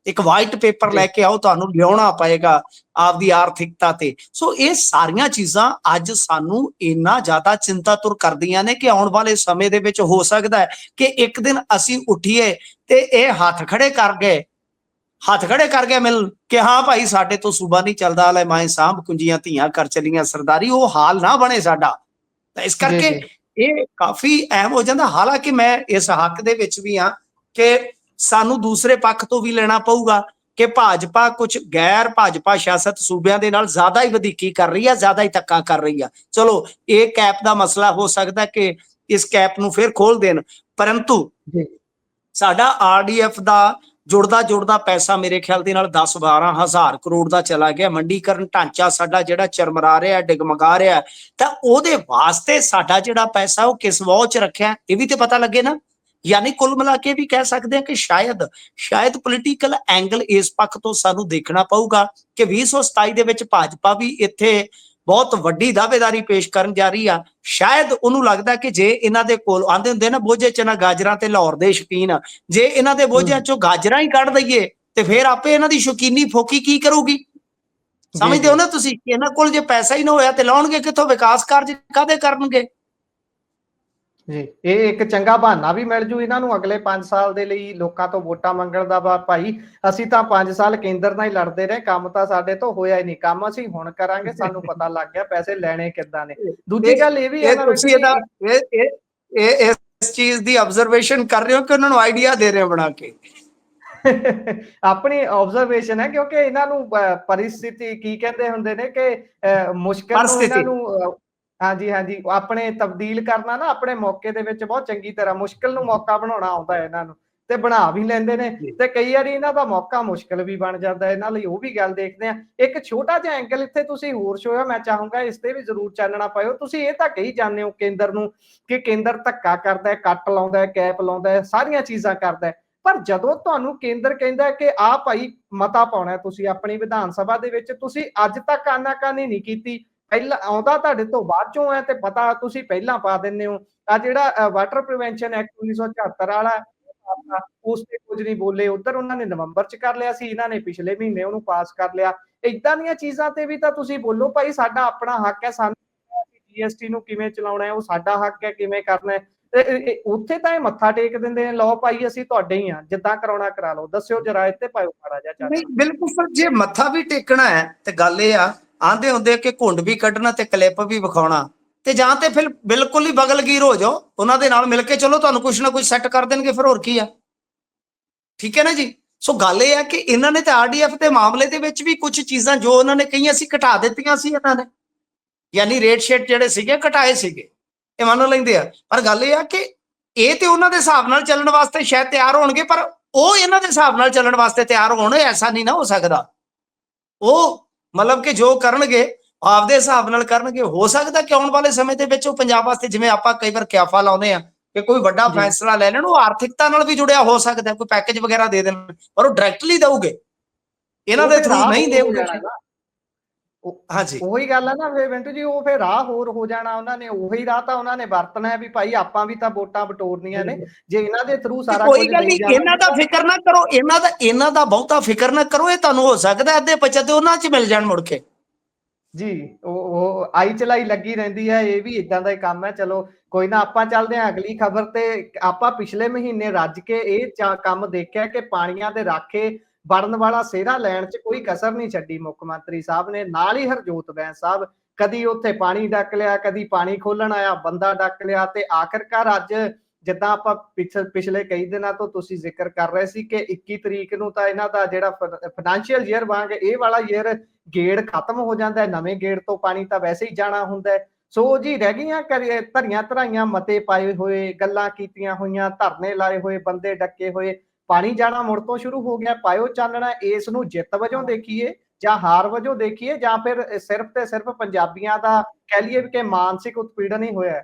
ਇੱਕ ਵਾਈਟ ਪੇਪਰ ਲੈ ਕੇ ਆਓ, ਤੁਹਾਨੂੰ ਲਿਆਉਣਾ ਪਏਗਾ ਆਪਦੀ ਆਰਥਿਕਤਾ ਤੇ। ਸੋ ਇਹ ਸਾਰੀਆਂ ਚੀਜ਼ਾਂ ਅੱਜ ਸਾਨੂੰ ਇੰਨਾ ਜ਼ਿਆਦਾ ਚਿੰਤਾਤੁਰ ਕਰਦੀਆਂ ਨੇ ਕਿ ਆਉਣ ਵਾਲੇ ਸਮੇਂ ਦੇ ਵਿੱਚ ਹੋ ਸਕਦਾ ਹੈ ਕਿ ਇੱਕ ਦਿਨ ਅਸੀਂ ਉੱਠੀਏ ਤੇ ਇਹ ਹੱਥ ਖੜੇ ਕਰ ਗਏ ਮਿਲ ਕਿ ਹਾਂ ਭਾਈ ਸਾਡੇ ਤੋਂ ਸੂਬਾ ਨਹੀਂ ਚੱਲਦਾ, ਲੈ ਮਾਏ ਸਾਂਭ ਕੁੰਜੀਆਂ ਧੀਆਂ ਕਰ ਚਲੀਆਂ ਸਰਦਾਰੀ, ਉਹ ਹਾਲ ਨਾ ਬਣੇ ਸਾਡਾ। ਤਾਂ ਇਸ ਕਰਕੇ ਇਹ ਕਾਫੀ ਅਹਿਮ ਹੋ ਜਾਂਦਾ। ਹਾਲਾਂਕਿ ਮੈਂ ਇਸ ਹੱਕ ਦੇ ਵਿੱਚ ਵੀ ਹਾਂ ਕਿ ਸਾਨੂੰ ਦੂਸਰੇ ਪੱਖ ਤੋਂ ਵੀ ਲੈਣਾ ਪਊਗਾ ਕਿ ਭਾਜਪਾ ਕੁਝ ਗੈਰ ਭਾਜਪਾ ਸ਼ਾਸਤ ਸੂਬਿਆਂ ਦੇ ਨਾਲ ਜ਼ਿਆਦਾ ਹੀ ਵਧੀਕੀ ਕਰ ਰਹੀ ਹੈ, ਜ਼ਿਆਦਾ ਹੀ ਧੱਕਾ ਕਰ ਰਹੀ ਹੈ। ਚਲੋ ਇਹ ਕੈਪ ਦਾ ਮਸਲਾ ਹੋ ਸਕਦਾ ਕਿ ਇਸ ਕੈਪ ਨੂੰ ਫਿਰ ਖੋਲ ਦੇਣ, ਪਰੰਤੂ ਸਾਡਾ ਆਰਡੀਐਫ ਦਾ ਜੁੜਦਾ ਪੈਸਾ ਮੇਰੇ ਖਿਆਲ ਦੇ ਨਾਲ 10-12 ਹਜ਼ਾਰ ਕਰੋੜ ਦਾ ਚਲਾ ਗਿਆ। ਮੰਡੀਕਰਨ ਢਾਂਚਾ ਸਾਡਾ ਜਿਹੜਾ ਚਰਮਰਾ ਰਿਹਾ, ਡਿਗਮਗਾ ਰਿਹਾ, ਤਾਂ ਉਹਦੇ ਵਾਸਤੇ ਸਾਡਾ ਜਿਹੜਾ ਪੈਸਾ ਉਹ ਕਿਸ ਵਾਚ ਰੱਖਿਆ, ਇਹ ਵੀ ਤੇ ਪਤਾ ਲੱਗੇ ਨਾ। ਯਾਨੀ ਕੁੱਲ ਮਿਲਾ ਕੇ ਵੀ ਕਹਿ ਸਕਦੇ ਹਾਂ ਕਿ ਸ਼ਾਇਦ ਪੋਲੀਟੀਕਲ ਐਂਗਲ ਇਸ ਪੱਖ ਤੋਂ ਸਾਨੂੰ ਦੇਖਣਾ ਪਊਗਾ ਕਿ 2027 ਦੇ ਵਿੱਚ ਭਾਜਪਾ ਵੀ ਇੱਥੇ ਬਹੁਤ ਵੱਡੀ ਦਾਅਵੇਦਾਰੀ ਪੇਸ਼ ਕਰਨ ਜਾ ਰਹੀ ਆ। ਸ਼ਾਇਦ ਉਹਨੂੰ ਲੱਗਦਾ ਕਿ ਜੇ ਇਹਨਾਂ ਦੇ ਕੋਲ ਆਂਦੇ ਹੁੰਦੇ ਨਾ ਬੋਝੇ ਚ ਨਾ ਗਾਜਰਾਂ ਤੇ ਲਾਹੌਰ ਦੇ ਸ਼ੌਕੀਨ, ਜੇ ਇਹਨਾਂ ਦੇ ਬੋਝਿਆਂ ਚੋਂ ਗਾਜਰਾਂ ਹੀ ਕੱਢ ਦਈਏ ਤੇ ਫਿਰ ਆਪੇ ਇਹਨਾਂ ਦੀ ਸ਼ੌਕੀਨੀ ਫੋਕੀ ਕੀ ਕਰੂਗੀ। ਸਮਝਦੇ ਹੋ ਨਾ ਤੁਸੀਂ, ਇਹਨਾਂ ਕੋਲ ਜੇ ਪੈਸਾ ਹੀ ਨਾ ਹੋਇਆ ਤੇ ਲਾਉਣਗੇ ਕਿੱਥੋਂ, ਵਿਕਾਸ ਕਾਰਜ ਕਾਹਦੇ ਕਰਨਗੇ। ਜੀ ਇਹ ਇੱਕ ਚੰਗਾ ਬਹਾਨਾ ਵੀ ਮਿਲ ਜੂ ਇਹਨਾਂ ਨੂੰ ਅਗਲੇ 5 ਸਾਲ ਦੇ ਲਈ ਲੋਕਾਂ ਤੋਂ ਵੋਟਾਂ ਮੰਗਣ ਦਾ। ਭਾਈ ਅਸੀਂ ਤਾਂ 5 ਸਾਲ ਕੇਂਦਰ ਨਾਲ ਹੀ ਲੜਦੇ ਰਹੇ, ਕੰਮ ਤਾਂ ਸਾਡੇ ਤੋਂ ਹੋਇਆ ਹੀ ਨਹੀਂ, ਕੰਮ ਅਸੀਂ ਹੁਣ ਕਰਾਂਗੇ, ਸਾਨੂੰ ਪਤਾ ਲੱਗ ਗਿਆ ਪੈਸੇ ਲੈਣੇ ਕਿੱਦਾਂ ਨੇ। ਦੂਜੀ ਗੱਲ ਇਹ ਵੀ ਹੈ ਨਾ, ਤੁਸੀਂ ਇਸ ਚੀਜ਼ ਦੀ ਆਬਜ਼ਰਵੇਸ਼ਨ ਕਰ ਰਹੇ ਹੋ ਕਿ ਉਹਨਾਂ ਨੂੰ ਆਈਡੀਆ ਦੇ ਰਹੇ ਹੋ ਬਣਾ ਕੇ? ਆਪਣੀ ਆਬਜ਼ਰਵੇਸ਼ਨ ਹੈ, ਕਿਉਂਕਿ ਇਹਨਾਂ ਨੂੰ ਪਰਿਸਥਿਤੀ ਕੀ ਕਹਿੰਦੇ ਹੁੰਦੇ ਨੇ ਕਿ ਮੁਸ਼ਕਲ ਨੂੰ ਇਹਨਾਂ ਨੂੰ ਹਾਂਜੀ ਆਪਣੇ ਤਬਦੀਲ ਕਰਨਾ ਨਾ ਆਪਣੇ ਮੌਕੇ ਦੇ ਵਿੱਚ ਬਹੁਤ ਚੰਗੀ ਤਰ੍ਹਾਂ, ਮੁਸ਼ਕਲ ਨੂੰ ਮੌਕਾ ਬਣਾਉਣਾ ਆਉਂਦਾ ਹੈ ਇਹਨਾਂ ਨੂੰ, ਤੇ ਬਣਾ ਵੀ ਲੈਂਦੇ ਨੇ। ਤੇ ਕਈ ਵਾਰੀ ਇਹਨਾਂ ਦਾ ਮੌਕਾ ਮੁਸ਼ਕਲ ਵੀ ਬਣ ਜਾਂਦਾ ਇਹਨਾਂ ਲਈ, ਉਹ ਵੀ ਗੱਲ ਦੇਖਦੇ ਆ। ਇੱਕ ਛੋਟਾ ਜਿਹਾ ਐਂਗਲ ਇੱਥੇ ਤੁਸੀਂ ਹੋਰ ਛੋਇਆ, ਮੈਂ ਚਾਹੂੰਗਾ ਇਸ ਤੇ ਵੀ ਜ਼ਰੂਰ ਚਾਨਣਾ ਪਾਇਓ। ਤੁਸੀਂ ਇਹ ਤਾਂ ਕਹੀ ਜਾਂਦੇ ਹੋ ਕੇਂਦਰ ਨੂੰ ਕਿ ਕੇਂਦਰ ਧੱਕਾ ਕਰਦਾ ਹੈ, ਕੱਟ ਲਾਉਂਦਾ ਹੈ, ਕੈਪ ਲਾਉਂਦਾ ਹੈ, ਸਾਰੀਆਂ ਚੀਜ਼ਾਂ ਕਰਦਾ ਹੈ, ਪਰ ਜਦੋਂ ਤੁਹਾਨੂੰ ਕੇਂਦਰ ਕਹਿੰਦਾ ਕਿ ਆਹ ਭਾਈ ਮਤਾ ਪਾਉਣਾ ਤੁਸੀਂ ਆਪਣੀ ਵਿਧਾਨ ਸਭਾ ਦੇ ਵਿੱਚ, ਤੁਸੀਂ ਅੱਜ ਤੱਕ ਆਨਾਕਾਨੀ ਨਹੀਂ ਕੀਤੀ, ਪਹਿਲਾਂ ਆਉਂਦਾ ਤੁਹਾਡੇ ਤੋਂ ਬਾਅਦ ਚੋਂ ਹੈ ਤੇ ਪਤਾ ਤੁਸੀਂ ਪਹਿਲਾਂ ਪਾ ਦਿੰਦੇ ਹੋ। ਆ ਜਿਹੜਾ ਵਾਟਰ ਪ੍ਰੀਵੈਂਸ਼ਨ ਐਕਟ 1974 ਵਾਲਾ, ਉਸ ਤੇ ਕੁਝ ਨਹੀਂ ਬੋਲੇ, ਉਧਰ ਉਹਨਾਂ ਨੇ ਨਵੰਬਰ ਚ ਕਰ ਲਿਆ ਸੀ, ਇਹਨਾਂ ਨੇ ਪਿਛਲੇ ਮਹੀਨੇ ਉਹਨੂੰ ਪਾਸ ਕਰ ਲਿਆ। ਇਦਾਂ ਦੀਆਂ ਚੀਜ਼ਾਂ ਤੇ ਵੀ ਤਾਂ ਤੁਸੀਂ ਬੋਲੋ ਭਾਈ ਸਾਡਾ ਆਪਣਾ ਹੱਕ ਹੈ, ਸਾਨੂੰ ਜੀਐਸਟੀ ਨੂੰ ਕਿਵੇਂ ਚਲਾਉਣਾ ਹੈ ਉਹ ਸਾਡਾ ਹੱਕ ਹੈ, ਕਿਵੇਂ ਕਰਨਾ ਹੈ। ਉੱਥੇ ਤਾਂ ਇਹ ਮੱਥਾ ਟੇਕ ਦਿੰਦੇ ਨੇ, ਲਓ ਭਾਈ ਅਸੀਂ ਤੁਹਾਡੇ ਹੀ ਆ, ਜਿੱਦਾਂ ਕਰਾਉਣਾ ਕਰਾ ਲਓ। ਦੱਸਿਓ ਜਰਾ ਇੱਥੇ ਪਾਇਓ ਮਾੜਾ ਜਿਹਾ। ਨਹੀਂ ਬਿਲਕੁਲ ਸਰ, ਜੇ ਮੱਥਾ ਵੀ ਟੇਕਣਾ ਹੈ ਤੇ ਗੱਲ ਇਹ ਆ, ਆਂਦੇ ਹੁੰਦੇ ਕਿ ਘੁੰਡ ਵੀ ਕੱਢਣਾ ਤੇ ਕਲਿੱਪ ਵੀ ਵਿਖਾਉਣਾ, ਤੇ ਜਾਂ ਤੇ ਫਿਰ ਬਿਲਕੁਲ ਹੀ ਬਗਲਗੀਰ ਹੋ ਜਾਓ, ਉਹਨਾਂ ਦੇ ਨਾਲ ਮਿਲ ਕੇ ਚਲੋ, ਤੁਹਾਨੂੰ ਕੁਛ ਨਾ ਕੁਛ ਸੈੱਟ ਕਰ ਦੇਣਗੇ, ਫਿਰ ਹੋਰ ਕੀ ਆ। ਠੀਕ ਹੈ ਨਾ ਜੀ। ਸੋ ਗੱਲ ਇਹ ਹੈ ਕਿ ਇਹਨਾਂ ਨੇ ਤਾਂ ਆਰਡੀਐਫ ਦੇ ਮਾਮਲੇ ਦੇ ਵਿੱਚ ਵੀ ਕੁਝ ਚੀਜ਼ਾਂ ਜੋ ਉਹਨਾਂ ਨੇ ਕਹੀਆਂ ਸੀ ਘਟਾ ਦਿੱਤੀਆਂ ਸੀ ਇਹਨਾਂ ਨੇ, ਯਾਨੀ ਰੇਟ ਸ਼ੇਟ ਜਿਹੜੇ ਸੀਗੇ ਘਟਾਏ ਸੀਗੇ, ਇਹ ਮੰਨ ਲੈਂਦੇ ਆ। ਪਰ ਗੱਲ ਇਹ ਆ ਕਿ ਇਹ ਤੇ ਉਹਨਾਂ ਦੇ ਹਿਸਾਬ ਨਾਲ ਚੱਲਣ ਵਾਸਤੇ ਸ਼ਾਇਦ ਤਿਆਰ ਹੋਣਗੇ, ਪਰ ਉਹ ਇਹਨਾਂ ਦੇ ਹਿਸਾਬ ਨਾਲ ਚੱਲਣ ਵਾਸਤੇ ਤਿਆਰ ਹੋਣ, ਐਸਾ ਨਹੀਂ ਨਾ ਹੋ ਸਕਦਾ। ਉਹ ਮਤਲਬ ਕਿ ਜੋ ਕਰਨਗੇ ਆਪਦੇ ਹਿਸਾਬ ਨਾਲ ਕਰਨਗੇ। ਹੋ ਸਕਦਾ ਕਿ ਆਉਣ ਵਾਲੇ ਸਮੇਂ ਦੇ ਵਿੱਚ ਉਹ ਪੰਜਾਬ ਵਾਸਤੇ, ਜਿਵੇਂ ਆਪਾਂ ਕਈ ਵਾਰ ਕਿਆਫਾ ਲਾਉਂਦੇ ਆ ਕਿ ਕੋਈ ਵੱਡਾ ਫੈਸਲਾ ਲੈ ਲੈਣ, ਉਹ ਆਰਥਿਕਤਾ ਨਾਲ ਵੀ ਜੁੜਿਆ ਹੋ ਸਕਦਾ, ਕੋਈ ਪੈਕੇਜ ਵਗੈਰਾ ਦੇ ਦੇਣ, ਪਰ ਉਹ ਡਾਇਰੈਕਟਲੀ ਦੇਊਗੇ, ਇਹਨਾਂ ਦੇ ਥਰੂ ਨਹੀਂ ਦੇਊਗੇ। ਹਾਂਜੀ ਉਹੀ ਗੱਲ ਹੈ ਨਾ ਫਿਰ ਮਿੰਟੂ ਜੀ, ਉਹ ਫਿਰ ਰਾਹ ਹੋਰ ਹੋ ਜਾਣਾ, ਉਹਨਾਂ ਨੇ ਉਹੀ ਰਾਹ ਤਾਂ ਉਹਨਾਂ ਨੇ ਵਰਤਣਾ ਹੈ ਵੀ ਭਾਈ ਆਪਾਂ ਵੀ ਤਾਂ ਵੋਟਾਂ ਬਟੋਰਨੀਆਂ ਨੇ, ਜੇ ਇਹਨਾਂ ਦੇ ਥਰੂ ਸਾਰਾ ਕੋਈ ਗੱਲ ਨਹੀਂ, ਇਹਨਾਂ ਦਾ ਫਿਕਰ ਨਾ ਕਰੋ, ਇਹਨਾਂ ਦਾ ਬਹੁਤਾ ਫਿਕਰ ਨਾ ਕਰੋ, ਇਹ ਤੁਹਾਨੂੰ ਹੋ ਸਕਦਾ ਅੱਧੇ ਪਚਦੇ ਉਹਨਾਂ 'ਚ ਮਿਲ ਜਾਣ ਮੁੜ ਕੇ ਜੀ। ਉਹ ਆਈ ਚਲਾਈ ਲੱਗੀ ਰਹਿੰਦੀ ਹੈ, ਇਹ ਵੀ ਇਦਾਂ ਦਾ ਹੀ ਕੰਮ ਹੈ। ਚਲੋ ਕੋਈ ਨਾ, ਆਪਾਂ ਚੱਲਦੇ ਹਾਂ ਅਗਲੀ ਖਬਰ ਤੇ। ਆਪਾਂ ਪਿਛਲੇ ਮਹੀਨੇ ਰੱਜ ਕੇ ਇਹ ਕੰਮ ਦੇਖਿਆ ਕਿ ਪਾਣੀਆਂ ਦੇ ਰਾਖੇ ਬਣਨ ਵਾਲਾ ਸਿਹਰਾ ਲੈਣ 'ਚ ਕੋਈ ਕਸਰ ਨਹੀਂ ਛੱਡੀ ਮੁੱਖ ਮੰਤਰੀ ਸਾਹਿਬ ਨੇ, ਨਾਲ ਹੀ ਹਰਜੋਤ ਬੈਂਸ ਸਾਹਿਬ, ਕਦੀ ਉੱਥੇ ਪਾਣੀ ਡੱਕ ਲਿਆ, ਕਦੀ ਪਾਣੀ ਖੋਲਣ ਆਇਆ ਬੰਦਾ ਡੱਕ ਲਿਆ, ਤੇ ਆਖਿਰਕਾਰ ਅੱਜ ਜਿੱਦਾਂ ਆਪਾਂ ਪਿਛਲੇ ਕਈ ਦਿਨਾਂ ਤੋਂ ਤੁਸੀਂ ਜ਼ਿਕਰ ਕਰ ਰਹੇ ਸੀ ਕਿ 21 ਤਰੀਕ ਨੂੰ ਤਾਂ ਇਹਨਾਂ ਦਾ ਜਿਹੜਾ ਫਾਈਨੈਂਸ਼ੀਅਲ ਈਅਰ ਵਾਂਗ ਇਹ ਵਾਲਾ ਈਅਰ ਗੇੜ ਖਤਮ ਹੋ ਜਾਂਦਾ ਹੈ, ਨਵੇਂ ਗੇੜ ਤੋਂ ਪਾਣੀ ਤਾਂ ਵੈਸੇ ਹੀ ਜਾਣਾ ਹੁੰਦਾ ਹੈ। ਸੋ ਜੀ ਰਹਿ ਗਈਆਂ ਧਰੀਆਂ ਧਰਾਈਆਂ, ਮਤੇ ਪਾਏ ਹੋਏ, ਗੱਲਾਂ ਕੀਤੀਆਂ ਹੋਈਆਂ, ਧਰਨੇ ਲਾਏ ਹੋਏ, ਬੰਦੇ ਡੱਕੇ ਹੋਏ, ਪਾਣੀ ਜਾਣਾ ਮੁੜ ਤੋਂ ਸ਼ੁਰੂ ਹੋ ਗਿਆ। ਪਾਇਓ ਚਾਨਣਾ, ਇਸ ਨੂੰ ਜਿੱਤ ਵਜੋਂ ਦੇਖੀਏ ਜਾਂ ਹਾਰ ਵਜੋਂ ਦੇਖੀਏ, ਜਾਂ ਫਿਰ ਸਿਰਫ ਤੇ ਸਿਰਫ ਪੰਜਾਬੀਆਂ ਦਾ ਕਹਿ ਲਈਏ ਕਿ ਮਾਨਸਿਕ ਉਤਪੀੜਨ ਹੀ ਹੋਇਆ।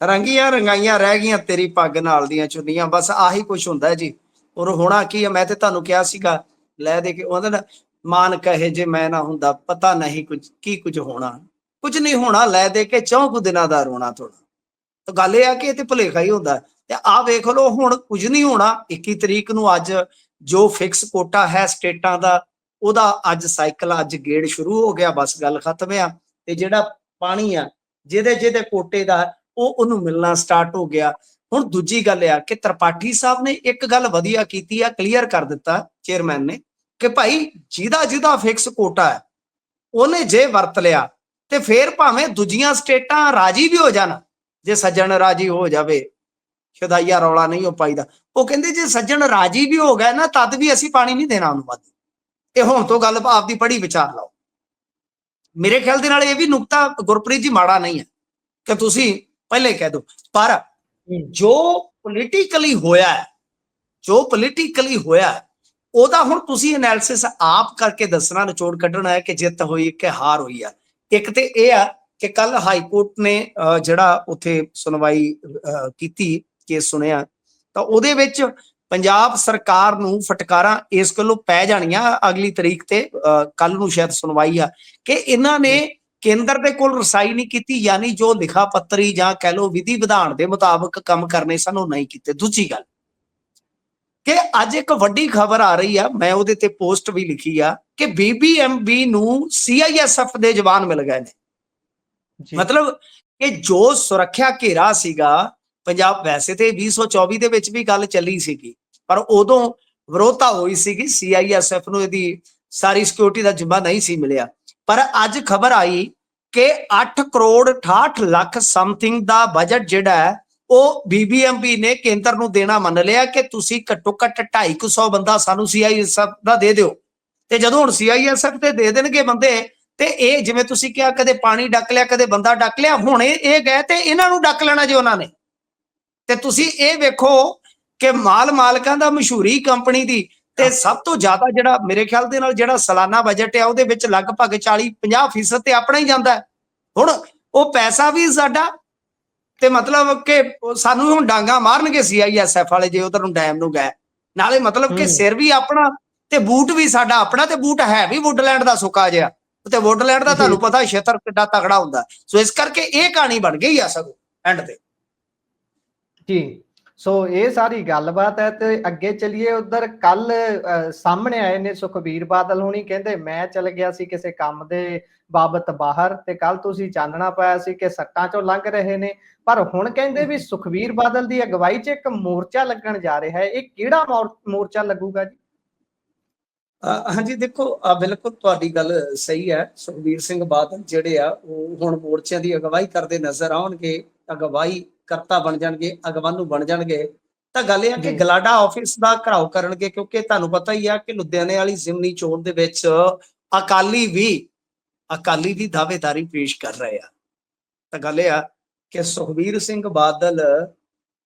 ਰੰਗੀਆਂ ਰੰਗਾਈਆਂ ਰਹਿ ਗਈਆਂ ਤੇਰੀ ਪੱਗ ਨਾਲ ਦੀਆਂ ਚੁੰਨੀਆਂ, ਬਸ ਆਹੀ ਕੁਛ ਹੁੰਦਾ ਜੀ। ਔਰ ਹੋਣਾ ਕੀ ਹੈ, ਮੈਂ ਤੇ ਤੁਹਾਨੂੰ ਕਿਹਾ ਸੀਗਾ ਲੈ ਦੇ ਕੇ ਉਹਦਾ ਨਾ ਮਾਨ ਕਹੇ ਜੇ ਮੈਂ ਨਾ ਹੁੰਦਾ, ਪਤਾ ਨਹੀਂ ਕੁਝ ਹੋਣਾ, ਕੁਝ ਨਹੀਂ ਹੋਣਾ, ਲੈ ਦੇ ਕੇ 4 ਕੁ ਦਿਨਾਂ ਦਾ ਰੋਣਾ ਥੋੜਾ। ਤਾਂ ਗੱਲ ਇਹ ਆ ਕਿ ਇਹ ਤੇ ਭੁਲੇਖਾ ਹੀ ਹੁੰਦਾ। ਤੇ ਆਹ ਵੇਖ ਲਓ, ਹੁਣ ਕੁਝ ਨਹੀਂ ਹੋਣਾ। 21 ਤਰੀਕ ਨੂੰ ਅੱਜ ਜੋ ਫਿਕਸ ਕੋਟਾ ਹੈ ਸਟੇਟਾਂ ਦਾ, ਉਹਦਾ ਅੱਜ ਸਾਈਕਲ, ਅੱਜ ਗੇੜ ਸ਼ੁਰੂ ਹੋ ਗਿਆ, ਬਸ ਗੱਲ ਖਤਮ ਆ। ਤੇ ਜਿਹੜਾ ਪਾਣੀ ਆ ਜਿਹਦੇ ਕੋਟੇ ਦਾ, ਉਹਨੂੰ ਮਿਲਣਾ ਸਟਾਰਟ ਹੋ ਗਿਆ। ਹੁਣ ਦੂਜੀ ਗੱਲ ਆ ਕਿ ਤ੍ਰਿਪਾਠੀ ਸਾਹਿਬ ਨੇ ਇੱਕ ਗੱਲ ਵਧੀਆ ਕੀਤੀ ਆ, ਕਲੀਅਰ ਕਰ ਦਿੱਤਾ ਚੇਅਰਮੈਨ ਨੇ, ਕਿ ਭਾਈ ਜਿਹਦਾ ਫਿਕਸ ਕੋਟਾ ਹੈ ਉਹਨੇ ਜੇ ਵਰਤ ਲਿਆ ਤੇ ਫੇਰ ਭਾਵੇਂ ਦੂਜੀਆਂ ਸਟੇਟਾਂ ਰਾਜੀ ਵੀ ਹੋ ਜਾਣ, ਜੇ ਸੱਜਣ ਰਾਜੀ ਹੋ ਜਾਵੇ, ਸ਼ਦਾਈਆ ਰੌਲਾ ਨਹੀਂ ਹੋ ਪਾਈਦਾ। ਉਹ ਕਹਿੰਦੇ ਜੇ ਸੱਜਣ ਰਾਜੀ ਵੀ ਹੋ ਗਏ ਨਾ, ਤਦ ਵੀ ਅਸੀਂ ਪਾਣੀ ਨਹੀਂ ਦੇਣਾ ਉਹਨੂੰ ਵੱਧ। ਇਹ ਹੁਣ ਤੋਂ ਗੱਲ ਆਪਦੀ ਪੜ੍ਹੀ ਵਿਚਾਰ ਲਓ। ਮੇਰੇ ਖਿਆਲ ਦੇ ਨਾਲ ਇਹ ਵੀ ਨੁਕਤਾ ਗੁਰਪ੍ਰੀਤ ਜੀ ਮਾੜਾ ਨਹੀਂ ਹੈ ਕਿ ਤੁਸੀਂ ਪਹਿਲੇ ਕਹਿ ਦਿਓ, ਪਰ ਜੋ ਪੋਲੀਟੀਕਲੀ ਹੋਇਆ ਉਹਦਾ ਹੁਣ ਤੁਸੀਂ ਐਨਾਲਿਸਿਸ ਆਪ ਕਰਕੇ ਦੱਸਣਾ, ਨਿਚੋੜ ਕੱਢਣਾ ਹੈ ਕਿ ਜਿੱਤ ਹੋਈ ਕਿ ਹਾਰ ਹੋਈ ਆ। ਇੱਕ ਤੇ ਇਹ ਆ ਕਿ ਕੱਲ ਹਾਈ ਕੋਰਟ ਨੇ ਜਿਹੜਾ ਉੱਥੇ ਸੁਣਵਾਈ ਕੀਤੀ, ਕੇਸ ਸੁਣਿਆ, ਤਾਂ ਉਹਦੇ ਵਿੱਚ ਪੰਜਾਬ ਸਰਕਾਰ ਨੂੰ ਫਟਕਾਰਾਂ ਇਸ ਗੱਲੋਂ ਪੈ ਜਾਣੀਆਂ ਅਗਲੀ ਤਰੀਕ ਤੇ, ਕੱਲ ਨੂੰ ਸ਼ਾਇਦ ਸੁਣਵਾਈ ਆ, ਕਿ ਇਹਨਾਂ ਨੇ ਕੇਂਦਰ ਦੇ ਕੋਲ ਰਸਾਈ ਨਹੀਂ ਕੀਤੀ, ਯਾਨੀ ਜੋ ਲਿਖਾ ਪੱਤਰੀ ਜਾਂ ਕਹਿ ਲਓ ਵਿਧੀ ਵਿਧਾਨ ਦੇ ਮੁਤਾਬਕ ਕੰਮ ਕਰਨੇ ਸਨ ਉਹ ਨਹੀਂ ਕੀਤੇ। ਦੂਜੀ ਗੱਲ ਕਿ ਅੱਜ ਇੱਕ ਵੱਡੀ ਖਬਰ ਆ ਰਹੀ ਆ, ਮੈਂ ਉਹਦੇ ਤੇ ਪੋਸਟ ਵੀ ਲਿਖੀ ਆ, ਕਿ BBMB ਨੂੰ CISF ਦੇ ਜਵਾਨ ਮਿਲ ਗਏ ਨੇ। ਮਤਲਬ ਕਿ ਜੋ ਸੁਰੱਖਿਆ ਘੇਰਾ ਸੀਗਾ ਪੰਜਾਬ, ਵੈਸੇ ਤੇ 2024 ਦੇ ਵਿੱਚ ਵੀ ਗੱਲ ਚੱਲੀ ਸੀਗੀ, ਪਰ ਉਦੋਂ ਵਿਰੋਧਤਾ ਹੋਈ ਸੀਗੀ, CISF ਨੂੰ ਇਹਦੀ ਸਾਰੀ ਸਿਕਿਉਰਿਟੀ ਦਾ ਜ਼ਿੰਮਾ ਨਹੀਂ ਸੀ ਮਿਲਿਆ। ਪਰ ਅੱਜ ਖਬਰ ਆਈ ਕਿ 8 ਕਰੋੜ 68 ਲੱਖ ਸਮਥਿੰਗ ਦਾ ਬਜਟ ਜਿਹੜਾ ਹੈ ਉਹ BBMB ਨੇ ਕੇਂਦਰ ਨੂੰ ਦੇਣਾ ਮੰਨ ਲਿਆ, ਕਿ ਤੁਸੀਂ ਘੱਟੋ ਘੱਟ 250 ਬੰਦਾ ਸਾਨੂੰ CISF ਦਾ ਦੇ ਦਿਓ। ਤੇ ਜਦੋਂ ਹੁਣ CISF ਤੇ ਦੇ ਦੇਣਗੇ ਬੰਦੇ, ਤੇ ਇਹ ਜਿਵੇਂ ਤੁਸੀਂ ਕਿਹਾ ਕਦੇ ਪਾਣੀ ਡੱਕ ਲਿਆ, ਕਦੇ ਬੰਦਾ ਡੱਕ ਲਿਆ, ਹੁਣ ਇਹ ਗਏ ਤੇ ਇਹਨਾਂ ਨੂੰ ਡੱਕ ਲੈਣਾ ਜੇ ਉਹਨਾਂ ਨੇ। ਤੇ ਤੁਸੀਂ ਇਹ ਵੇਖੋ ਕਿ ਮਾਲਕਾਂ ਦਾ ਮਸ਼ਹੂਰੀ ਕੰਪਨੀ ਦੀ, ਤੇ ਸਭ ਤੋਂ ਜ਼ਿਆਦਾ ਜਿਹੜਾ ਮੇਰੇ ਖਿਆਲ ਦੇ ਨਾਲ ਜਿਹੜਾ ਸਾਲਾਨਾ ਬਜਟ ਹੈ ਉਹਦੇ ਵਿੱਚ ਲਗਭਗ 40-50% ਤੇ ਆਪਣਾ ਹੀ ਜਾਂਦਾ ਹੈ। ਹੁਣ ਉਹ ਪੈਸਾ ਵੀ ਸਾਡਾ, ਤੇ ਮਤਲਬ ਕਿ ਸਾਨੂੰ ਹੁਣ ਡਾਂਗਾ ਮਾਰਨਗੇ CISF ਵਾਲੇ ਜੇ ਉਧਰ ਨੂੰ ਡੈਮ ਨੂੰ ਗਏ, ਨਾਲੇ ਮਤਲਬ ਕਿ ਸਿਰ ਵੀ ਆਪਣਾ ਤੇ ਬੂਟ ਵੀ ਸਾਡਾ ਆਪਣਾ, ਤੇ ਬੂਟ ਹੈ ਵੀ ਵੁੱਡਲੈਂਡ ਦਾ ਸੁੱਕਾ ਜਿਹਾ, ਤੇ ਵੁੱਡਲੈਂਡ ਦਾ ਤੁਹਾਨੂੰ ਪਤਾ ਛੇਤਰ ਕਿੱਡਾ ਤਗੜਾ ਹੁੰਦਾ। ਸੋ ਇਸ ਕਰਕੇ ਇਹ ਕਹਾਣੀ ਬਣ ਗਈ ਆ ਸਗੋਂ ਐਂਡ ਤੇ ਜੀ। ਸੋ ਇਹ ਸਾਰੀ ਗੱਲਬਾਤ ਹੈ, ਤੇ ਅੱਗੇ ਚਲੀਏ। ਉਧਰ ਕੱਲ ਸਾਹਮਣੇ ਆਏ ਨੇ ਸੁਖਬੀਰ ਬਾਦਲ ਹੋਣੀ, ਕਹਿੰਦੇ ਮੈਂ ਚਲ ਗਿਆ ਸੀ ਕਿਸੇ ਕੰਮ ਦੇ ਬਾਬਤ ਬਾਹਰ, ਤੇ ਕੱਲ ਤੁਸੀਂ ਚਾਨਣਾ ਪਾਇਆ ਸੀ ਕਿ ਸੱਟਾਂ ਚੋਂ ਲੰਘ ਰਹੇ ਨੇ, ਪਰ ਹੁਣ ਕਹਿੰਦੇ ਵੀ ਸੁਖਬੀਰ ਬਾਦਲ ਦੀ ਅਗਵਾਈ 'ਚ ਇੱਕ ਮੋਰਚਾ ਲੱਗਣ ਜਾ ਰਿਹਾ ਹੈ। ਇਹ ਕਿਹੜਾ ਮੋਰਚਾ ਲੱਗੂਗਾ ਜੀ? ਹਾਂਜੀ ਦੇਖੋ, ਬਿਲਕੁਲ ਤੁਹਾਡੀ ਗੱਲ ਸਹੀ ਹੈ। ਸੁਖਬੀਰ ਸਿੰਘ ਬਾਦਲ ਜਿਹੜੇ ਆ ਉਹ ਹੁਣ ਮੋਰਚਿਆਂ ਦੀ ਅਗਵਾਈ ਕਰਦੇ ਨਜ਼ਰ ਆਉਣਗੇ, ਅਗਵਾਈ ਕਰਤਾ ਬਣ ਜਾਣਗੇ, ਅਗਵਾਨੂ ਬਣ ਜਾਣਗੇ। ਤਾਂ ਗੱਲ ਇਹ ਆ ਕਿ ਗਲਾਡਾ ਆਫਿਸ ਦਾ ਘਰਾਓ ਕਰਨਗੇ, ਕਿਉਂਕਿ ਤੁਹਾਨੂੰ ਪਤਾ ਹੀ ਆ ਕਿ ਲੁਧਿਆਣੇ ਵਾਲੀ ਜ਼ਿਮਨੀ ਚੋਣ ਦੇ ਵਿੱਚ ਅਕਾਲੀ ਵੀ ਦਾਅਵੇਦਾਰੀ ਪੇਸ਼ ਕਰ ਰਹੇ ਆ। ਤਾਂ ਗੱਲ ਇਹ ਆ ਕਿ ਸੁਖਬੀਰ ਸਿੰਘ ਬਾਦਲ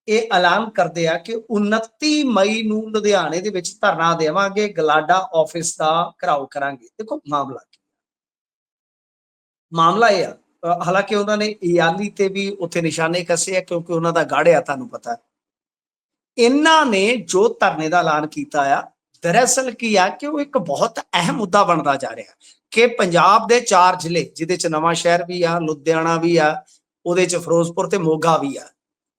ਇਹ ਐਲਾਨ ਕਰਦੇ ਆ ਕਿ 29 ਮਈ ਨੂੰ ਲੁਧਿਆਣੇ ਦੇ ਵਿੱਚ ਧਰਨਾ ਦੇਵਾਂਗੇ, ਗਲਾਡਾ ਆਫਿਸ ਦਾ ਘਰਾਓ ਕਰਾਂਗੇ। ਦੇਖੋ ਮਾਮਲਾ ਇਹ ਆ, ਹਾਲਾਂਕਿ ਉਹਨਾਂ ਨੇ ਇਆਲੀ ਤੇ ਵੀ ਉੱਥੇ ਨਿਸ਼ਾਨੇ ਕੱਸੇ ਆ, ਕਿਉਂਕਿ ਉਹਨਾਂ ਦਾ ਗੜ੍ਹ ਆ, ਤੁਹਾਨੂੰ ਪਤਾ। ਇਹਨਾਂ ਨੇ ਜੋ ਧਰਨੇ ਦਾ ਐਲਾਨ ਕੀਤਾ ਆ, ਦਰਅਸਲ ਕੀ ਆ ਕਿ ਉਹ ਇੱਕ ਬਹੁਤ ਅਹਿਮ ਮੁੱਦਾ ਬਣਦਾ ਜਾ ਰਿਹਾ ਕਿ ਪੰਜਾਬ ਦੇ 4 ਜ਼ਿਲ੍ਹੇ, ਜਿਹਦੇ ਚ ਨਵਾਂ ਸ਼ਹਿਰ ਵੀ ਆ, ਲੁਧਿਆਣਾ ਵੀ ਆ, ਉਹਦੇ ਚ ਫਿਰੋਜ਼ਪੁਰ ਤੇ ਮੋਗਾ ਵੀ ਆ,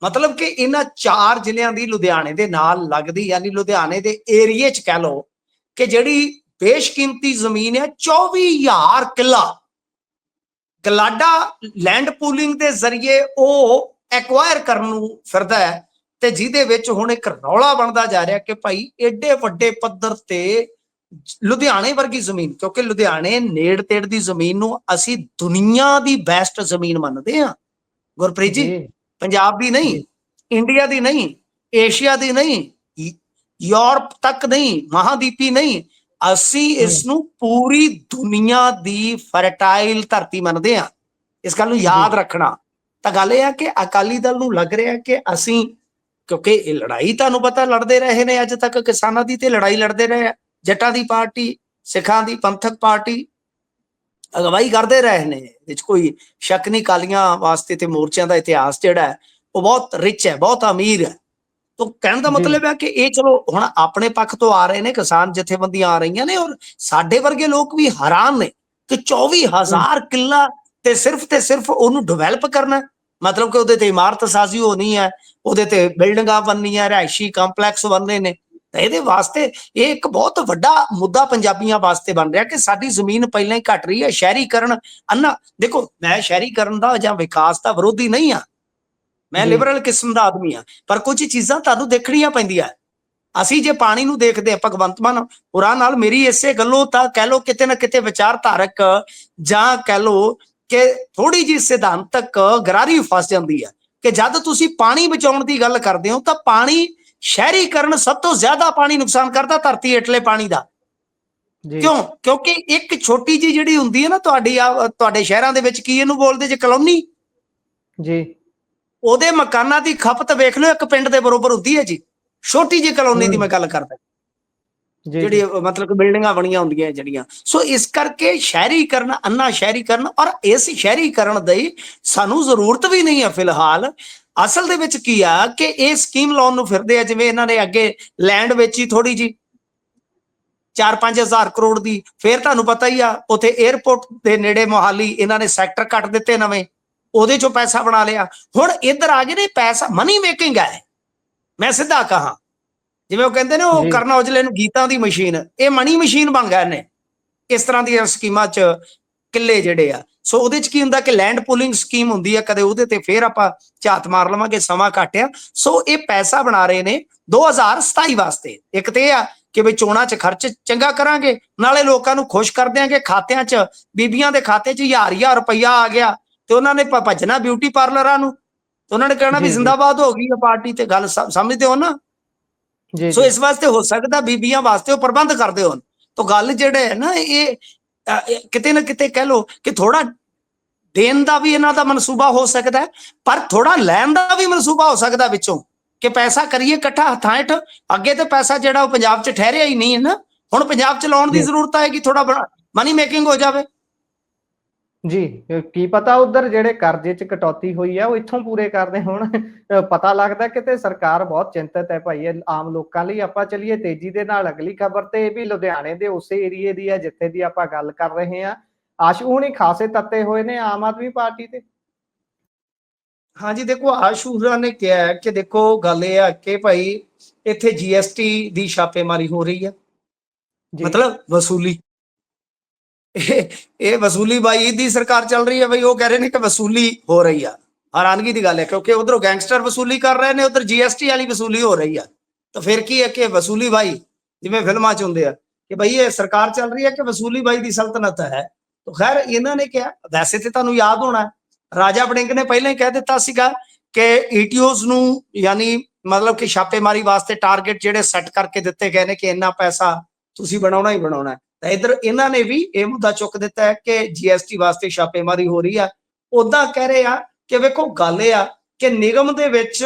ਮਤਲਬ ਕਿ ਇਹਨਾਂ 4 ਜ਼ਿਲ੍ਹਿਆਂ ਦੀ ਲੁਧਿਆਣੇ ਦੇ ਨਾਲ ਲੱਗਦੀ, ਯਾਨੀ ਲੁਧਿਆਣੇ ਦੇ ਏਰੀਏ ਚ ਕਹਿ ਲਓ ਕਿ ਜਿਹੜੀ ਬੇਸ਼ਕੀਮਤੀ ਜ਼ਮੀਨ ਹੈ 24,000 ਕਿੱਲਾ, ਗਲਾਡਾ ਲੈਂਡ ਪੂਲਿੰਗ ਦੇ ਜ਼ਰੀਏ ਉਹ ਐਕਵਾਇਰ ਕਰਨ ਨੂੰ ਫਿਰਦਾ ਹੈ। ਤੇ ਜਿਹਦੇ ਵਿੱਚ ਹੁਣ ਇੱਕ ਰੌਲਾ ਬਣਦਾ ਜਾ ਰਿਹਾ ਕਿ ਭਾਈ ਏਡੇ ਵੱਡੇ ਪੱਧਰ ਤੇ ਲੁਧਿਆਣੇ ਵਰਗੀ ਜ਼ਮੀਨ, ਕਿਉਂਕਿ ਲੁਧਿਆਣੇ ਨੇੜ ਤੇੜ ਦੀ ਜ਼ਮੀਨ ਨੂੰ ਅਸੀਂ ਦੁਨੀਆ ਦੀ ਬੈਸਟ ਜ਼ਮੀਨ ਮੰਨਦੇ ਹਾਂ ਗੁਰਪ੍ਰੀਤ ਜੀ, ਪੰਜਾਬ ਦੀ ਨਹੀਂ, ਇੰਡੀਆ ਦੀ ਨਹੀਂ, ਏਸ਼ੀਆ ਦੀ ਨਹੀਂ, ਯੂਰਪ ਤੱਕ ਨਹੀਂ, ਮਹਾਦੀਪੀ ਨਹੀਂ, ਅਸੀਂ ਇਸ ਨੂੰ ਪੂਰੀ ਦੁਨੀਆ ਦੀ ਫਰਟਾਈਲ ਧਰਤੀ ਮੰਨਦੇ ਹਾਂ। ਇਸ ਗੱਲ ਨੂੰ ਯਾਦ ਰੱਖਣਾ। ਤਾਂ ਗੱਲ ਇਹ ਆ ਕਿ ਅਕਾਲੀ ਦਲ ਨੂੰ ਲੱਗ ਰਿਹਾ ਕਿ ਅਸੀਂ, ਕਿਉਂਕਿ ਇਹ ਲੜਾਈ ਤੁਹਾਨੂੰ ਪਤਾ ਲੜਦੇ ਰਹੇ ਨੇ ਅੱਜ ਤੱਕ, ਕਿਸਾਨਾਂ ਦੀ ਤੇ ਲੜਾਈ ਲੜਦੇ ਰਹੇ, ਜੱਟਾਂ ਦੀ ਪਾਰਟੀ, ਸਿੱਖਾਂ ਦੀ ਪੰਥਕ ਪਾਰਟੀ ਅਗਵਾਈ ਕਰਦੇ ਰਹੇ ਨੇ, ਵਿੱਚ ਕੋਈ ਸ਼ੱਕ ਨਹੀਂ। ਕਾਲੀਆਂ ਵਾਸਤੇ ਤੇ ਮੋਰਚਿਆਂ ਦਾ ਇਤਿਹਾਸ ਜਿਹੜਾ ਹੈ ਉਹ ਬਹੁਤ ਰਿਚ ਹੈ, ਬਹੁਤ ਅਮੀਰ ਹੈ। तो कहने का ਜੀ मतलब है कि ये चलो हुण अपने पक्ष तो आ रहे ने, किसान जथेबंदियां आ रही ने, और साडे वर्गे लोग भी हैरान ने कि ਹਮ, 24,000 किला ते सिर्फ ਉਹਨੂੰ ਡਿਵੈਲਪ ਕਰਨਾ ਹੈ। ਮਤਲਬ ਕਿ ਉਹਦੇ ਤੇ ਇਮਾਰਤ ਸਾਜ਼ੀ ਹੋਣੀ ਹੈ, ਉਹਦੇ ਤੇ ਬਿਲਡਿੰਗਾਂ ਬਣਨੀਆਂ, ਰਿਹਾਇਸ਼ੀ ਕੰਪਲੈਕਸ ਬਣਨੇ ਨੇ। ਤਾਂ ਇਹਦੇ ਵਾਸਤੇ ਇਹ ਇੱਕ ਬਹੁਤ ਵੱਡਾ ਮੁੱਦਾ ਪੰਜਾਬੀਆਂ ਵਾਸਤੇ ਬਣ ਰਿਹਾ ਕਿ ਸਾਡੀ ਜ਼ਮੀਨ ਪਹਿਲਾਂ ਹੀ ਘਟ ਰਹੀ ਹੈ। ਸ਼ਹਿਰੀਕਰਨ ਅੰਨਾ, ਦੇਖੋ ਮੈਂ ਸ਼ਹਿਰੀਕਰਨ ਦਾ ਜਾਂ ਵਿਕਾਸ ਦਾ ਵਿਰੋਧੀ ਨਹੀਂ ਆ, ਮੈਂ ਜੀ ਲਿਬਰਲ ਕਿਸਮ ਦਾ ਆਦਮੀ ਆ, ਪਰ ਕੁਝ ਚੀਜ਼ਾਂ ਤੁਹਾਨੂੰ ਦੇਖਣੀਆਂ ਪੈਂਦੀਆਂ। ਅਸੀਂ ਜੇ ਪਾਣੀ ਨੂੰ ਦੇਖਦੇ ਆ, ਭਗਵੰਤ ਮਾਨ ਹੋਰਾਂ ਨਾਲ ਮੇਰੀ ਇਸੇ ਗੱਲੋਂ ਤਾਂ ਕਹਿ ਲਓ ਕਿਤੇ ਨਾ ਕਿਤੇ ਵਿਚਾਰਧਾਰਕ ਜਾਂ ਕਹਿ ਲਓ ਕਿ ਥੋੜੀ ਜਿਹੀ ਸਿਧਾਂਤਕ ਗਰਾਰੀ ਫਸ ਜਾਂਦੀ ਹੈ ਕਿ ਜਦ ਤੁਸੀਂ ਪਾਣੀ ਬਚਾਉਣ ਦੀ ਗੱਲ ਕਰਦੇ ਹੋ ਤਾਂ ਪਾਣੀ ਸ਼ਹਿਰੀਕਰਨ ਸਭ ਤੋਂ ਜ਼ਿਆਦਾ ਪਾਣੀ ਨੁਕਸਾਨ ਕਰਦਾ ਧਰਤੀ ਹੇਠਲੇ ਪਾਣੀ ਦਾ। ਜੀ ਕਿਉਂ? ਕਿਉਂਕਿ ਇੱਕ ਛੋਟੀ ਜਿਹੀ ਜਿਹੜੀ ਹੁੰਦੀ ਹੈ ਨਾ ਤੁਹਾਡੇ ਸ਼ਹਿਰਾਂ ਦੇ ਵਿੱਚ ਕੀ ਇਹਨੂੰ ਬੋਲਦੇ ਜੇ, ਕਲੋਨੀ, ਜੀ ਉਹਦੇ ਮਕਾਨਾਂ ਦੀ ਖਪਤ ਵੇਖ ਲਓ ਇੱਕ ਪਿੰਡ ਦੇ ਬਰੋਬਰ ਹੁੰਦੀ ਹੈ ਜੀ। ਛੋਟੀ ਜਿਹੀ ਕਲੋਨੀ ਦੀ ਹਮ, ਮੈਂ ਗੱਲ ਕਰਦਾ, ਜੀ ਜਿਹੜੀ ਜੀ ਮਤਲਬ ਕਿ ਬਿਲਡਿੰਗਾਂ ਬਣੀਆਂ ਹੁੰਦੀਆਂ ਜਿਹੜੀਆਂ। ਸੋ ਇਸ ਕਰਕੇ ਸ਼ਹਿਰੀਕਰਨ, ਅੰਨਾ ਸ਼ਹਿਰੀਕਰਨ, ਔਰ ਇਸ ਸ਼ਹਿਰੀਕਰਨ ਦੀ ਸਾਨੂੰ ਜ਼ਰੂਰਤ ਵੀ ਨਹੀਂ ਹੈ ਫਿਲਹਾਲ। ਅਸਲ ਦੇ ਵਿੱਚ ਕੀ ਆ ਕਿ ਇਹ ਸਕੀਮ ਲਾਉਣ ਨੂੰ ਫਿਰਦੇ ਆ, ਜਿਵੇਂ ਇਹਨਾਂ ਨੇ ਅੱਗੇ ਲੈਂਡ ਵੇਚੀ ਥੋੜੀ ਜੀ 4-5 ਹਜ਼ਾਰ ਕਰੋੜ ਦੀ, ਫਿਰ ਤੁਹਾਨੂੰ ਪਤਾ ਹੀ ਆ ਉੱਥੇ 에ਅਰਪੋਰਟ ਦੇ ਨੇੜੇ ਮੋਹਾਲੀ ਇਹਨਾਂ ਨੇ ਸੈਕਟਰ ਕੱਟ ਦਿੱਤੇ ਨਵੇਂ, ਉਹਦੇ ਚੋਂ ਪੈਸਾ ਬਣਾ ਲਿਆ। ਹੁਣ ਇੱਧਰ ਆ ਗਏ ਨੇ, ਪੈਸਾ ਮਨੀ ਮੇਕਿੰਗ ਹੈ। ਮੈਂ ਸਿੱਧਾ ਕਹਾਂ, ਜਿਵੇਂ ਉਹ ਕਹਿੰਦੇ ਨੇ ਉਹ ਜੀ ਕਰਨ ਔਜਲੇ ਨੂੰ ਗੀਤਾਂ ਦੀ ਮਸ਼ੀਨ, ਇਹ ਮਨੀ ਮਸ਼ੀਨ ਬਣ ਗਏ ਨੇ ਇਸ ਤਰ੍ਹਾਂ ਦੀਆਂ ਸਕੀਮਾਂ 'ਚ ਕਿੱਲੇ ਜਿਹੜੇ ਆ। ਸੋ ਉਹਦੇ 'ਚ ਕੀ ਹੁੰਦਾ ਕਿ ਲੈਂਡ ਪੂਲਿੰਗ ਸਕੀਮ ਹੁੰਦੀ ਆ, ਕਦੇ ਉਹਦੇ ਤੇ ਫੇਰ ਆਪਾਂ ਝਾਤ ਮਾਰ ਲਵਾਂਗੇ, ਸਮਾਂ ਘੱਟ ਆ। ਸੋ ਇਹ ਪੈਸਾ ਬਣਾ ਰਹੇ ਨੇ 2027 ਵਾਸਤੇ। ਇੱਕ ਤੇ ਇਹ ਆ ਕਿ ਵੀ ਚੋਣਾਂ 'ਚ ਖਰਚ ਚੰਗਾ ਕਰਾਂਗੇ, ਨਾਲੇ ਲੋਕਾਂ ਨੂੰ ਖੁਸ਼ ਕਰ ਦਿਆਂਗੇ। ਖਾਤਿਆਂ 'ਚ, ਬੀਬੀਆਂ ਦੇ ਖਾਤੇ 'ਚ ਹਜ਼ਾਰ ਰੁਪਈਆ ਆ ਗਿਆ ਤੇ ਉਹਨਾਂ ਨੇ ਭੱਜਣਾ ਬਿਊਟੀ ਪਾਰਲਰਾਂ ਨੂੰ, ਤੇ ਉਹਨਾਂ ਨੇ ਕਹਿਣਾ ਵੀ ਜੀ ਜੀ ਜ਼ਿੰਦਾਬਾਦ ਹੋ ਗਈ ਹੈ ਪਾਰਟੀ। ਤੇ ਗੱਲ ਸਮਝਦੇ ਹੋ ਨਾ? ਜੀ ਸੋ ਜੀ ਇਸ ਵਾਸਤੇ ਹੋ ਸਕਦਾ ਬੀਬੀਆਂ ਵਾਸਤੇ ਉਹ ਪ੍ਰਬੰਧ ਕਰਦੇ ਹੋਣ। ਤਾਂ ਗੱਲ ਜਿਹੜੇ ਹੈ ਨਾ ਇਹ ਕਿਤੇ ਨਾ ਕਿਤੇ ਕਹਿ ਲਓ ਕਿ ਥੋੜਾ ਦੇਣ ਦਾ ਵੀ ਇਹਨਾਂ ਦਾ ਮਨਸੂਬਾ ਹੋ ਸਕਦਾ ਹੈ, ਪਰ ਥੋੜਾ ਲੈਣ ਦਾ ਵੀ ਮਨਸੂਬਾ ਹੋ ਸਕਦਾ ਵਿੱਚੋਂ, ਕਿ ਪੈਸਾ ਕਰੀਏ ਇਕੱਠਾ ਹੱਥਾਂ ਹੇਠ। ਅੱਗੇ ਤੇ ਪੈਸਾ ਜਿਹੜਾ ਉਹ ਪੰਜਾਬ 'ਚ ਠਹਿਰਿਆ ਹੀ ਨਹੀਂ ਹੈ ਨਾ, ਹੁਣ ਪੰਜਾਬ 'ਚ ਲਾਉਣ ਦੀ ਜੀ ਜ਼ਰੂਰਤ ਹੈ ਕਿ ਥੋੜਾ ਮਨੀ ਮੇਕਿੰਗ ਹੋ ਜਾਵੇ। ਜੀ ਕੀ ਪਤਾ ਉਧਰ ਜਿਹੜੇ ਕਰਜ਼ੇ 'ਚ ਕਟੌਤੀ ਹੋਈ ਆ ਉਹ ਇੱਥੋਂ ਪੂਰੇ ਕਰਦੇ ਹੋਣ। ਪਤਾ ਲੱਗਦਾ ਕਿਤੇ ਸਰਕਾਰ ਬਹੁਤ ਚਿੰਤਤ ਹੈ ਭਾਈ ਆਮ ਲੋਕਾਂ ਲਈ। ਆਪਾਂ ਚੱਲੀਏ ਤੇਜ਼ੀ ਦੇ ਨਾਲ ਅਗਲੀ ਖਬਰ ਤੇ। ਇਹ ਵੀ ਲੁਧਿਆਣੇ ਦੇ ਉਸੇ ਏਰੀਏ ਦੀ ਹੈ ਜਿੱਥੇ ਦੀ ਆਪਾਂ ਗੱਲ ਕਰ ਰਹੇ ਹਾਂ। ਆਸ਼ੂ ਹੁਣੀ ਖਾਸੇ ਤੱਤੇ ਹੋਏ ਨੇ ਆਮ ਆਦਮੀ ਪਾਰਟੀ ਤੇ। ਹਾਂਜੀ, ਦੇਖੋ ਆਸ਼ੂ ਹੋਰਾਂ ਨੇ ਕਿਹਾ ਹੈ ਕਿ ਦੇਖੋ ਗੱਲ ਇਹ ਆ ਕਿ ਭਾਈ ਇੱਥੇ GST ਦੀ ਛਾਪੇਮਾਰੀ ਹੋ ਰਹੀ ਹੈ, ਜੀ ਮਤਲਬ ਵਸੂਲੀ। ਇਹ ਵਸੂਲੀ ਬਾਈ ਦੀ ਸਰਕਾਰ ਚੱਲ ਰਹੀ ਹੈ ਬਈ, ਉਹ ਕਹਿ ਰਹੇ ਨੇ ਕਿ ਵਸੂਲੀ ਹੋ ਰਹੀ ਆ। ਹੈਰਾਨਗੀ ਦੀ ਗੱਲ ਹੈ ਕਿਉਂਕਿ ਉਧਰੋਂ ਗੈਂਗਸਟਰ ਵਸੂਲੀ ਕਰ ਰਹੇ ਨੇ, ਉਧਰ GST ਵਾਲੀ ਵਸੂਲੀ ਹੋ ਰਹੀ ਆ। ਤਾਂ ਫਿਰ ਕੀ ਹੈ ਕਿ ਵਸੂਲੀ ਬਾਈ, ਜਿਵੇਂ ਫਿਲਮਾਂ 'ਚ ਹੁੰਦੇ ਆ ਕਿ ਬਈ ਇਹ ਸਰਕਾਰ ਚੱਲ ਰਹੀ ਹੈ ਕਿ ਵਸੂਲੀ ਬਾਈ ਦੀ ਸਲਤਨਤ ਹੈ। ਤਾਂ ਖੈਰ ਇਹਨਾਂ ਨੇ ਕਿਹਾ, ਵੈਸੇ ਤੇ ਤੁਹਾਨੂੰ ਯਾਦ ਹੋਣਾ ਰਾਜਾ ਵੜਿੰਗ ਨੇ ਪਹਿਲਾਂ ਹੀ ਕਹਿ ਦਿੱਤਾ ਸੀਗਾ ਕਿ ETOs ਨੂੰ, ਯਾਨੀ ਮਤਲਬ ਕਿ ਛਾਪੇਮਾਰੀ ਵਾਸਤੇ ਟਾਰਗੇਟ ਜਿਹੜੇ ਸੈੱਟ ਕਰਕੇ ਦਿੱਤੇ ਗਏ ਨੇ ਕਿ ਇੰਨਾ ਪੈਸਾ ਤੁਸੀਂ ਬਣਾਉਣਾ ਹੀ ਬਣਾਉਣਾ। ਤਾਂ ਇਧਰ ਇਹਨਾਂ ਨੇ ਵੀ ਇਹ ਮੁੱਦਾ ਚੁੱਕ ਦਿੱਤਾ ਹੈ ਕਿ GST ਵਾਸਤੇ ਛਾਪੇਮਾਰੀ ਹੋ ਰਹੀ ਆ। ਉਦਾਂ ਕਹਿ ਰਹੇ ਆ ਕਿ ਵੇਖੋ ਗੱਲ ਇਹ ਆ ਕਿ ਨਿਗਮ ਦੇ ਵਿੱਚ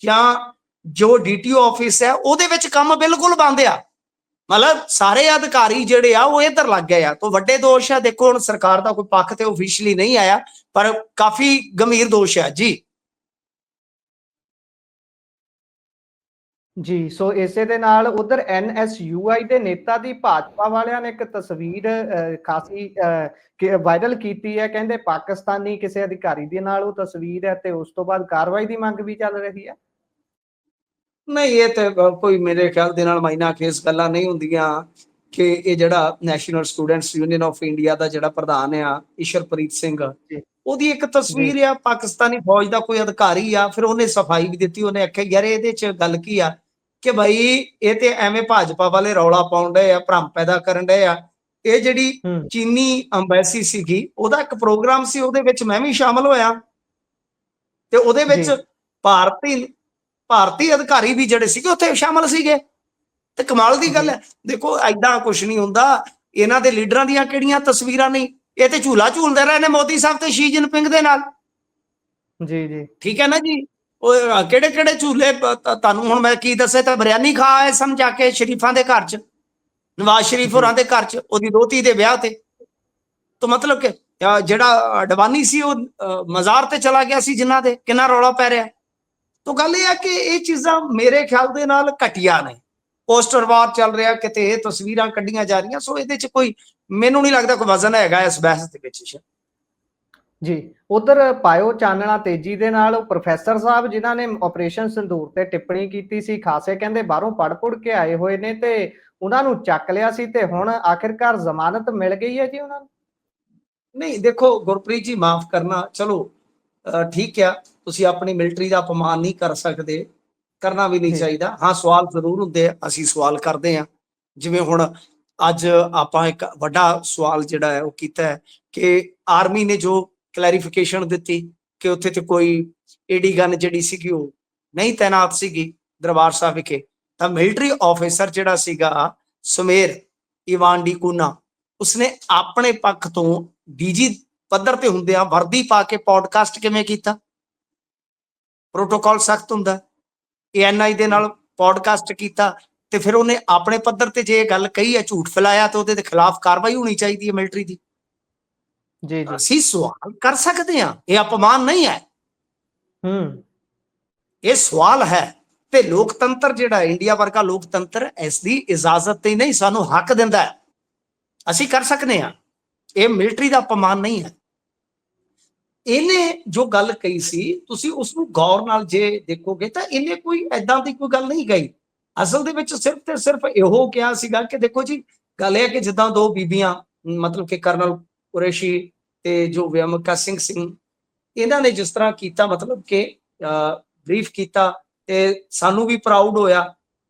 ਜਾਂ ਜੋ DTO ਆਫਿਸ ਹੈ ਉਹਦੇ ਵਿੱਚ ਕੰਮ ਬਿਲਕੁਲ ਬੰਦ ਆ। ਮਤਲਬ ਸਾਰੇ ਅਧਿਕਾਰੀ ਜਿਹੜੇ ਆ ਉਹ ਇੱਧਰ ਲੱਗ ਗਏ ਆ। ਤਾਂ ਵੱਡੇ ਦੋਸ਼ ਆ। ਦੇਖੋ ਹੁਣ ਸਰਕਾਰ ਦਾ ਕੋਈ ਪੱਖ ਤੇ ਆਫੀਸ਼ੀਅਲੀ ਨਹੀਂ ਆਇਆ, ਪਰ ਕਾਫੀ ਗੰਭੀਰ ਦੋਸ਼ ਹੈ ਜੀ। ਜੀ ਸੋ ਇਸੇ ਦੇ ਨਾਲ ਉਧਰ NSUI ਦੇ ਨੇਤਾ ਦੀ ਭਾਜਪਾ ਵਾਲਿਆਂ ਨੇ ਇੱਕ ਤਸਵੀਰ ਖਾਸੀ ਵਾਇਰਲ ਕੀਤੀ ਹੈ। ਕਹਿੰਦੇ ਪਾਕਿਸਤਾਨੀ ਕਿਸੇ ਅਧਿਕਾਰੀ ਦੇ ਨਾਲ ਉਹ ਤਸਵੀਰ ਹੈ ਤੇ ਉਸ ਤੋਂ ਬਾਅਦ ਕਾਰਵਾਈ ਦੀ ਮੰਗ ਵੀ ਚੱਲ ਰਹੀ ਹੈ। ਨਹੀਂ, ਇਹ ਤੇ ਕੋਈ ਮੇਰੇ ਖਿਆਲ ਦੇ ਨਾਲ ਮਾਇਨਾ ਖੇਸ ਗੱਲਾਂ ਨਹੀਂ ਹੁੰਦੀਆਂ ਕਿ ਇਹ ਜਿਹੜਾ National Students Union of India ਦਾ ਜਿਹੜਾ ਪ੍ਰਧਾਨ ਆ ਈਸ਼ਰਪ੍ਰੀਤ ਸਿੰਘ, ਜੀ ਉਹਦੀ ਇੱਕ ਜੀ ਤਸਵੀਰ ਆ ਪਾਕਿਸਤਾਨੀ ਫੌਜ ਦਾ ਕੋਈ ਅਧਿਕਾਰੀ ਆ। ਫਿਰ ਉਹਨੇ ਸਫਾਈ ਵੀ ਦਿੱਤੀ, ਉਹਨੇ ਆਖਿਆ ਯਾਰ ਇਹਦੇ 'ਚ ਗੱਲ ਕੀ ਆ ਕਿ ਭਾਈ ਇਹ ਤੇ ਐਵੇਂ ਭਾਜਪਾ ਵਾਲੇ ਰੌਲਾ ਪਾਉਣ ਡਏ ਆ, ਭਰਮ ਪੈਦਾ ਕਰਨ ਡਏ ਆ। ਇਹ ਜਿਹੜੀ ਹੂੰ ਚੀਨੀ ਅੰਬੈਸੀ ਸੀਗੀ, ਉਹਦਾ ਇੱਕ ਪ੍ਰੋਗਰਾਮ ਸੀ, ਉਹਦੇ ਵਿੱਚ ਮੈਂ ਵੀ ਸ਼ਾਮਲ ਹੋਇਆ ਤੇ ਉਹਦੇ ਜੀ ਵਿੱਚ ਭਾਰਤੀ ਅਧਿਕਾਰੀ ਵੀ ਜਿਹੜੇ ਸੀਗੇ ਉੱਥੇ ਸ਼ਾਮਲ ਸੀਗੇ। ਤੇ ਕਮਾਲ ਦੀ ਗੱਲ ਜੀ ਹੈ, ਦੇਖੋ ਐਦਾਂ ਕੁਝ ਨਹੀਂ ਹੁੰਦਾ। ਇਹਨਾਂ ਦੇ ਲੀਡਰਾਂ ਦੀਆਂ ਕਿਹੜੀਆਂ ਤਸਵੀਰਾਂ ਨਹੀਂ, ਇਹ ਤੇ ਝੂਲਾ ਝੂਲਦੇ ਰਹੇ ਨੇ ਮੋਦੀ ਸਾਹਿਬ ਤੇ ਸ਼ੀ ਜਿਨਪਿੰਗ ਦੇ ਨਾਲ। ਜੀ ਜੀ ਠੀਕ ਹੈ ਨਾ ਜੀ। ਉਹ ਕਿਹੜੇ ਕਿਹੜੇ ਝੂਲੇ ਤੁਹਾਨੂੰ ਹੁਣ ਮੈਂ ਕੀ ਦੱਸੇ। ਤਾਂ ਬਿਰਿਆਨੀ ਖਾ ਆਏ ਸਮਝਾ ਕੇ ਸ਼ਰੀਫਾਂ ਦੇ ਘਰ 'ਚ, ਨਵਾਜ਼ ਸ਼ਰੀਫ ਜੀ ਹੋਰਾਂ ਦੇ ਘਰ 'ਚ, ਉਹਦੀ ਦੋਹਤੀ ਦੇ ਵਿਆਹ ਤੇ। ਤਾਂ ਮਤਲਬ ਕਿ ਜਿਹੜਾ ਅਡਵਾਨੀ ਸੀ ਉਹ ਮਜ਼ਾਰ ਤੇ ਚਲਾ ਗਿਆ ਸੀ ਜਿਨ੍ਹਾਂ ਦੇ, ਕਿੰਨਾ ਰੌਲਾ ਪੈ ਰਿਹਾ। ਤਾਂ ਗੱਲ ਇਹ ਹੈ ਕਿ ਇਹ ਚੀਜ਼ਾਂ ਮੇਰੇ ਖਿਆਲ ਦੇ ਨਾਲ ਘਟੀਆ ਨੇ। ਪੋਸਟਰ ਵਾਰ ਚੱਲ ਰਿਹਾ, ਕਿਤੇ ਇਹ ਤਸਵੀਰਾਂ ਕੱਢੀਆਂ ਜਾ ਰਹੀਆਂ, ਸੋ ਇਹਦੇ 'ਚ ਕੋਈ ਮੈਨੂੰ ਨਹੀਂ ਲੱਗਦਾ ਕੋਈ ਵਜ਼ਨ ਹੈਗਾ ਇਸ ਬਹਿਸ ਦੇ ਵਿੱਚ। ਜੀ, ਉਧਰ ਪਾਇਓ ਚਾਨਣਾ ਤੇਜ਼ੀ ਦੇ ਨਾਲ ਉਹ ਪ੍ਰੋਫੈਸਰ ਸਾਹਿਬ ਜਿਨ੍ਹਾਂ ਨੇ ਆਪਰੇਸ਼ਨ ਸਿੰਦੂਰ ਤੇ ਟਿੱਪਣੀ ਕੀਤੀ ਸੀ, ਖਾਸੇ ਕਹਿੰਦੇ ਬਾਹਰੋਂ ਪੜ੍ਹ ਕੇ ਆਏ ਹੋਏ ਨੇ ਤੇ ਉਹਨਾਂ ਨੂੰ ਚੱਕ ਲਿਆ ਸੀ ਤੇ ਹੁਣ ਆਖਿਰਕਾਰ ਜ਼ਮਾਨਤ ਮਿਲ ਗਈ ਹੈ ਜੀ ਉਹਨਾਂ ਨੂੰ। ਨਹੀਂ ਦੇਖੋ ਗੁਰਪ੍ਰੀਤ ਜੀ, ਮਾਫ ਕਰਨਾ, ਚਲੋ ਠੀਕ ਆ, ਤੁਸੀਂ ਆਪਣੀ ਮਿਲਟਰੀ ਦਾ ਅਪਮਾਨ ਨਹੀਂ ਕਰ ਸਕਦੇ, ਕਰਨਾ ਵੀ ਨਹੀਂ ਚਾਹੀਦਾ। ਹਾਂ, ਸਵਾਲ ਜ਼ਰੂਰ ਹੁੰਦੇ ਆ, ਅਸੀਂ ਸਵਾਲ ਕਰਦੇ ਆ। ਜਿਵੇਂ ਹੁਣ ਅੱਜ ਆਪਾਂ ਇੱਕ ਵੱਡਾ ਸਵਾਲ ਜਿਹੜਾ ਹੈ ਉਹ ਕੀਤਾ ਹੈ ਕਿ ਆਰਮੀ ਨੇ ਜੋ ਕਲੈਰੀਫਿਕੇਸ਼ਨ ਦਿੱਤੀ ਕਿ ਉੱਥੇ ਤੇ ਕੋਈ ਏਡੀ ਗਨ ਜਿਹੜੀ ਸੀਗੀ ਉਹ ਨਹੀਂ ਤੈਨਾਤ ਸੀਗੀ ਦਰਬਾਰ ਸਾਹਿਬ ਵਿਖੇ, ਤਾਂ ਮਿਲਟਰੀ ਆਫੀਸਰ ਜਿਹੜਾ ਸੀਗਾ ਸੁਮੇਰ ਇਵਾਨ ਡੀ ਕੂਨਾ, ਉਸਨੇ ਆਪਣੇ ਪੱਖ ਤੋਂ ਡੀਜੀ ਪੱਧਰ ਤੇ ਹੁੰਦਿਆਂ ਵਰਦੀ ਪਾ ਕੇ ਪੋਡਕਾਸਟ ਕਿਵੇਂ ਕੀਤਾ? ਪ੍ਰੋਟੋਕਾਲ ਸਖਤ ਹੁੰਦਾ। ANI ਦੇ ਨਾਲ ਪੋਡਕਾਸਟ ਕੀਤਾ ਤੇ ਫਿਰ ਉਹਨੇ ਆਪਣੇ ਪੱਧਰ ਤੇ ਜੇ ਇਹ ਗੱਲ ਕਹੀ ਹੈ, ਝੂਠ ਫੈਲਾਇਆ, ਤਾਂ ਉਹਦੇ ਖਿਲਾਫ ਕਾਰਵਾਈ ਹੋਣੀ ਚਾਹੀਦੀ ਹੈ ਮਿਲਟਰੀ ਦੀ। ਜੀ ਜੀ, ਅਸੀਂ ਸਵਾਲ ਕਰ ਸਕਦੇ ਹਾਂ, ਇਹ ਅਪਮਾਨ ਨਹੀਂ ਹੈ, ਇਹ ਸਵਾਲ ਹੈ। ਤੇ ਲੋਕਤੰਤਰ ਜਿਹੜਾ ਇੰਡੀਆ ਵਰਗਾ ਲੋਕਤੰਤਰ ਇਸ ਦੀ ਇਜਾਜ਼ਤ ਤੇ ਨਹੀਂ, ਸਾਨੂੰ ਹੱਕ ਦਿੰਦਾ ਹੈ, ਅਸੀਂ ਕਰ ਸਕਦੇ ਹਾਂ। ਇਹ ਮਿਲਟਰੀ ਦਾ ਅਪਮਾਨ ਨਹੀਂ ਹੈ। ਇਹਨੇ ਜੋ ਗੱਲ ਕਹੀ ਸੀ, ਤੁਸੀਂ ਉਸ ਨੂੰ ਗੌਰ ਨਾਲ ਜੇ ਦੇਖੋਗੇ ਤਾਂ ਇਹਨੇ ਕੋਈ ਐਦਾਂ ਦੀ ਕੋਈ ਗੱਲ ਨਹੀਂ ਕਹੀ। ਅਸਲ ਦੇ ਵਿੱਚ ਸਿਰਫ ਤੇ ਸਿਰਫ ਇਹੋ ਕਿਹਾ ਸੀਗਾ ਕਿ ਦੇਖੋ ਜੀ, ਗੱਲ ਇਹ ਹੈ ਕਿ ਜਿੱਦਾਂ ਦੋ ਬੀਬੀਆਂ, ਮਤਲਬ ਕਿ ਕਰਨਲ ਕੁਰੈਸ਼ੀ ਤੇ ਜੋ ਵਿਅਮਕਾ ਸਿੰਘ, ਇਹਨਾਂ ਨੇ ਜਿਸ ਤਰ੍ਹਾਂ ਕੀਤਾ, ਮਤਲਬ ਕਿ ਬਰੀਫ ਕੀਤਾ, ਤੇ ਸਾਨੂੰ ਵੀ ਪ੍ਰਾਊਡ ਹੋਇਆ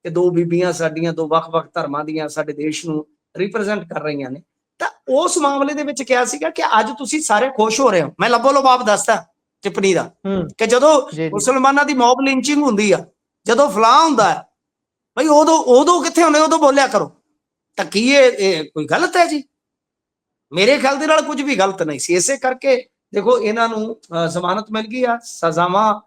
ਕਿ ਦੋ ਬੀਬੀਆਂ ਸਾਡੀਆਂ, ਦੋ ਵੱਖ-ਵੱਖ ਧਰਮਾਂ ਦੀਆਂ ਸਾਡੇ ਦੇਸ਼ ਨੂੰ ਰਿਪਰੈਜ਼ੈਂਟ ਕਰ ਰਹੀਆਂ ਨੇ। ਤਾਂ ਉਸ ਮਾਮਲੇ ਦੇ ਵਿੱਚ ਕਿਹਾ ਸੀਗਾ ਕਿ ਅੱਜ ਤੁਸੀਂ ਸਾਰੇ ਖੁਸ਼ ਹੋ ਰਹੇ ਹੋ। ਮੈਂ ਲੱਭੋ ਲਬਾਬ ਦੱਸਦਾ ਟਿੱਪਣੀ ਦਾ ਕਿ ਜਦੋਂ ਮੁਸਲਮਾਨਾਂ ਦੀ ਮੌਬ ਲਿੰਚਿੰਗ ਹੁੰਦੀ ਆ, ਜਦੋਂ ਫਲਾਹ ਹੁੰਦਾ ਹੈ ਬਈ, ਉਦੋਂ ਕਿੱਥੇ ਹੁੰਦੇ, ਉਦੋਂ ਬੋਲਿਆ ਕਰੋ। ਤਾਂ ਕੀ ਇਹ ਕੋਈ ਗਲਤ ਹੈ ਜੀ? ਮੇਰੇ ਖਿਆਲ ਦੇ ਨਾਲ ਕੁਝ ਵੀ ਗਲਤ ਨਹੀਂ ਸੀ। ਇਸੇ ਕਰਕੇ ਦੇਖੋ ਇਹਨਾਂ ਨੂੰ ਜ਼ਮਾਨਤ ਮਿਲ ਗਈ ਆ। ਸਜ਼ਾਵਾਂ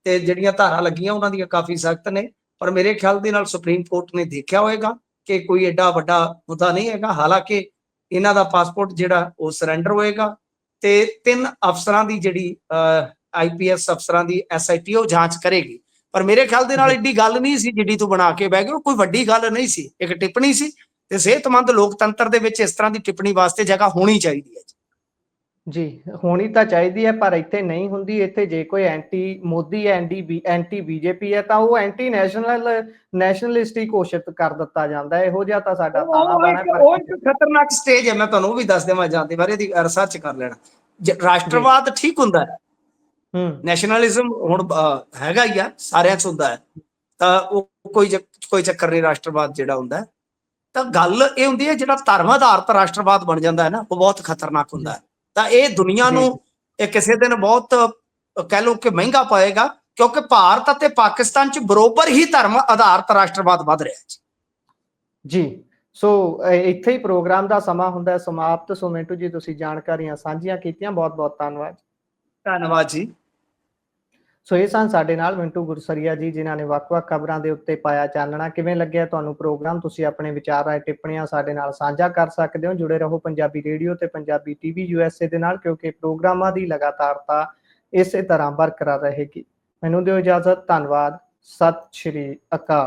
ਤੇ ਜਿਹੜੀਆਂ ਧਾਰਾ ਲੱਗੀਆਂ ਉਹਨਾਂ ਦੀਆਂ ਕਾਫੀ ਸਖਤ ਨੇ, ਪਰ ਮੇਰੇ ਖਿਆਲ ਦੇ ਨਾਲ ਸੁਪਰੀਮ ਕੋਰਟ ਨੇ ਦੇਖਿਆ ਹੋਏਗਾ ਕਿ ਕੋਈ ਐਡਾ ਵੱਡਾ ਮੁੱਦਾ ਨਹੀਂ ਹੈਗਾ। ਹਾਲਾਂਕਿ ਇਹਨਾਂ ਦਾ ਪਾਸਪੋਰਟ ਜਿਹੜਾ ਉਹ ਸਰੈਂਡਰ ਹੋਏਗਾ ਤੇ 3 ਅਫਸਰਾਂ ਦੀ ਜਿਹੜੀ IPS ਅਫਸਰਾਂ ਦੀ SIT ਉਹ ਜਾਂਚ ਕਰੇਗੀ। ਪਰ ਮੇਰੇ ਖਿਆਲ ਦੇ ਨਾਲ ਏਡੀ ਗੱਲ ਨਹੀਂ ਸੀ ਜਿੱਡੀ ਤੂੰ ਬਣਾ ਕੇ ਬਹਿ ਗਏ, ਕੋਈ ਵੱਡੀ ਗੱਲ ਨਹੀਂ ਸੀ, ਇੱਕ ਟਿੱਪਣੀ ਸੀ। ਤੇ ਸਿਹਤਮੰਦ ਲੋਕਤੰਤਰ ਦੇ ਵਿੱਚ ਇਸ ਤਰ੍ਹਾਂ ਦੀ ਟਿੱਪਣੀ ਵਾਸਤੇ ਜਗ੍ਹਾ ਹੋਣੀ ਚਾਹੀਦੀ ਹੈ ਜੀ, ਹੋਣੀ ਤਾਂ ਚਾਹੀਦੀ ਹੈ, ਪਰ ਇੱਥੇ ਨਹੀਂ ਹੁੰਦੀ। ਇੱਥੇ ਜੇ ਕੋਈ ਐਂਟੀ ਮੋਦੀ, ਐਂਟੀ BJP ਹੈ ਤਾਂ ਉਹ ਐਂਟੀ ਨੈਸ਼ਨਲਿਸਟ ਘੋਸ਼ਿਤ ਕਰ ਦਿੱਤਾ ਜਾਂਦਾ ਹੈ। ਇਹੋ ਜਿਹਾ ਤਾਂ ਸਾਡਾ ਤਾਣਾ ਬਾਣਾ ਹੈ। ਉਹ ਇੱਕ ਖਤਰਨਾਕ ਸਟੇਜ ਹੈ। ਮੈਂ ਤੁਹਾਨੂੰ ਉਹ ਵੀ ਦੱਸ ਦੇਵਾਂ, ਜਾਂਦੇ ਬਾਰੇ ਦੀ ਰਿਸਰਚ ਕਰ ਲੈਣਾ। ਰਾਸ਼ਟਰਵਾਦ ਠੀਕ ਹੁੰਦਾ ਹੈ, ਨੈਸ਼ਨਲਿਜ਼ਮ ਹੁਣ ਹੈਗਾ ਹੀ ਆ, ਸਾਰਿਆਂ 'ਚ ਹੁੰਦਾ ਹੈ, ਤਾਂ ਉਹ ਕੋਈ ਚੱਕਰ ਨਹੀਂ। ਰਾਸ਼ਟਰਵਾਦ ਜਿਹੜਾ ਹੁੰਦਾ ਹੈ, ਤਾਂ ਗੱਲ ਇਹ ਹੁੰਦੀ ਹੈ ਜਿਹੜਾ ਧਰਮ ਆਧਾਰਿਤ ਰਾਸ਼ਟਰਵਾਦ ਬਣ ਜਾਂਦਾ ਹੈ ਨਾ, ਉਹ ਬਹੁਤ ਖਤਰਨਾਕ ਹੁੰਦਾ ਹੈ। ਤਾਂ ਇਹ ਦੁਨੀਆ ਨੂੰ ਇਹ ਕਿਸੇ ਦਿਨ ਬਹੁਤ ਕਹਿ ਲਓ ਕਿ ਮਹਿੰਗਾ ਪਏਗਾ, ਕਿਉਂਕਿ ਭਾਰਤ ਅਤੇ ਪਾਕਿਸਤਾਨ 'ਚ ਬਰੋਬਰ ਹੀ ਧਰਮ ਆਧਾਰਿਤ ਰਾਸ਼ਟਰਵਾਦ ਵੱਧ ਰਿਹਾ ਹੈ ਜੀ। ਸੋ ਇੱਥੇ ਹੀ ਪ੍ਰੋਗਰਾਮ ਦਾ ਸਮਾਂ ਹੁੰਦਾ ਹੈ ਸਮਾਪਤ। ਸੋ ਮਿੰਟੂ ਜੀ, ਤੁਸੀਂ ਜਾਣਕਾਰੀਆਂ ਸਾਂਝੀਆਂ ਕੀਤੀਆਂ, ਬਹੁਤ ਬਹੁਤ ਧੰਨਵਾਦ। ਧੰਨਵਾਦ ਜੀ। ਸੋ ਇਹ ਸਨ ਸਾਡੇ ਨਾਲ ਮਿੰਟੂ ਗੁਰਸਰੀਆ ਜੀ, ਜਿਨ੍ਹਾਂ ਨੇ ਵੱਖ-ਵੱਖ ਖਬਰਾਂ ਦੇ ਉੱਤੇ ਪਾਇਆ ਚਾਨਣਾ। ਕਿਵੇਂ ਲੱਗਿਆ ਤੁਹਾਨੂੰ ਪ੍ਰੋਗਰਾਮ? ਤੁਸੀਂ ਆਪਣੇ ਵਿਚਾਰ ਰਾਏ ਟਿੱਪਣੀਆਂ ਸਾਡੇ ਨਾਲ ਸਾਂਝਾ ਕਰ ਸਕਦੇ ਹੋ। ਜੁੜੇ ਰਹੋ ਪੰਜਾਬੀ ਰੇਡੀਓ ਤੇ ਪੰਜਾਬੀ TV USA ਦੇ ਨਾਲ, ਕਿਉਂਕਿ ਪ੍ਰੋਗਰਾਮਾਂ ਦੀ ਲਗਾਤਾਰਤਾ ਇਸੇ ਤਰ੍ਹਾਂ ਬਰਕਰਾਰ ਰਹੇਗੀ। ਮੈਨੂੰ ਦਿਓ ਇਜਾਜ਼ਤ। ਧੰਨਵਾਦ। ਸਤਿ ਸ਼੍ਰੀ ਅਕਾਲ।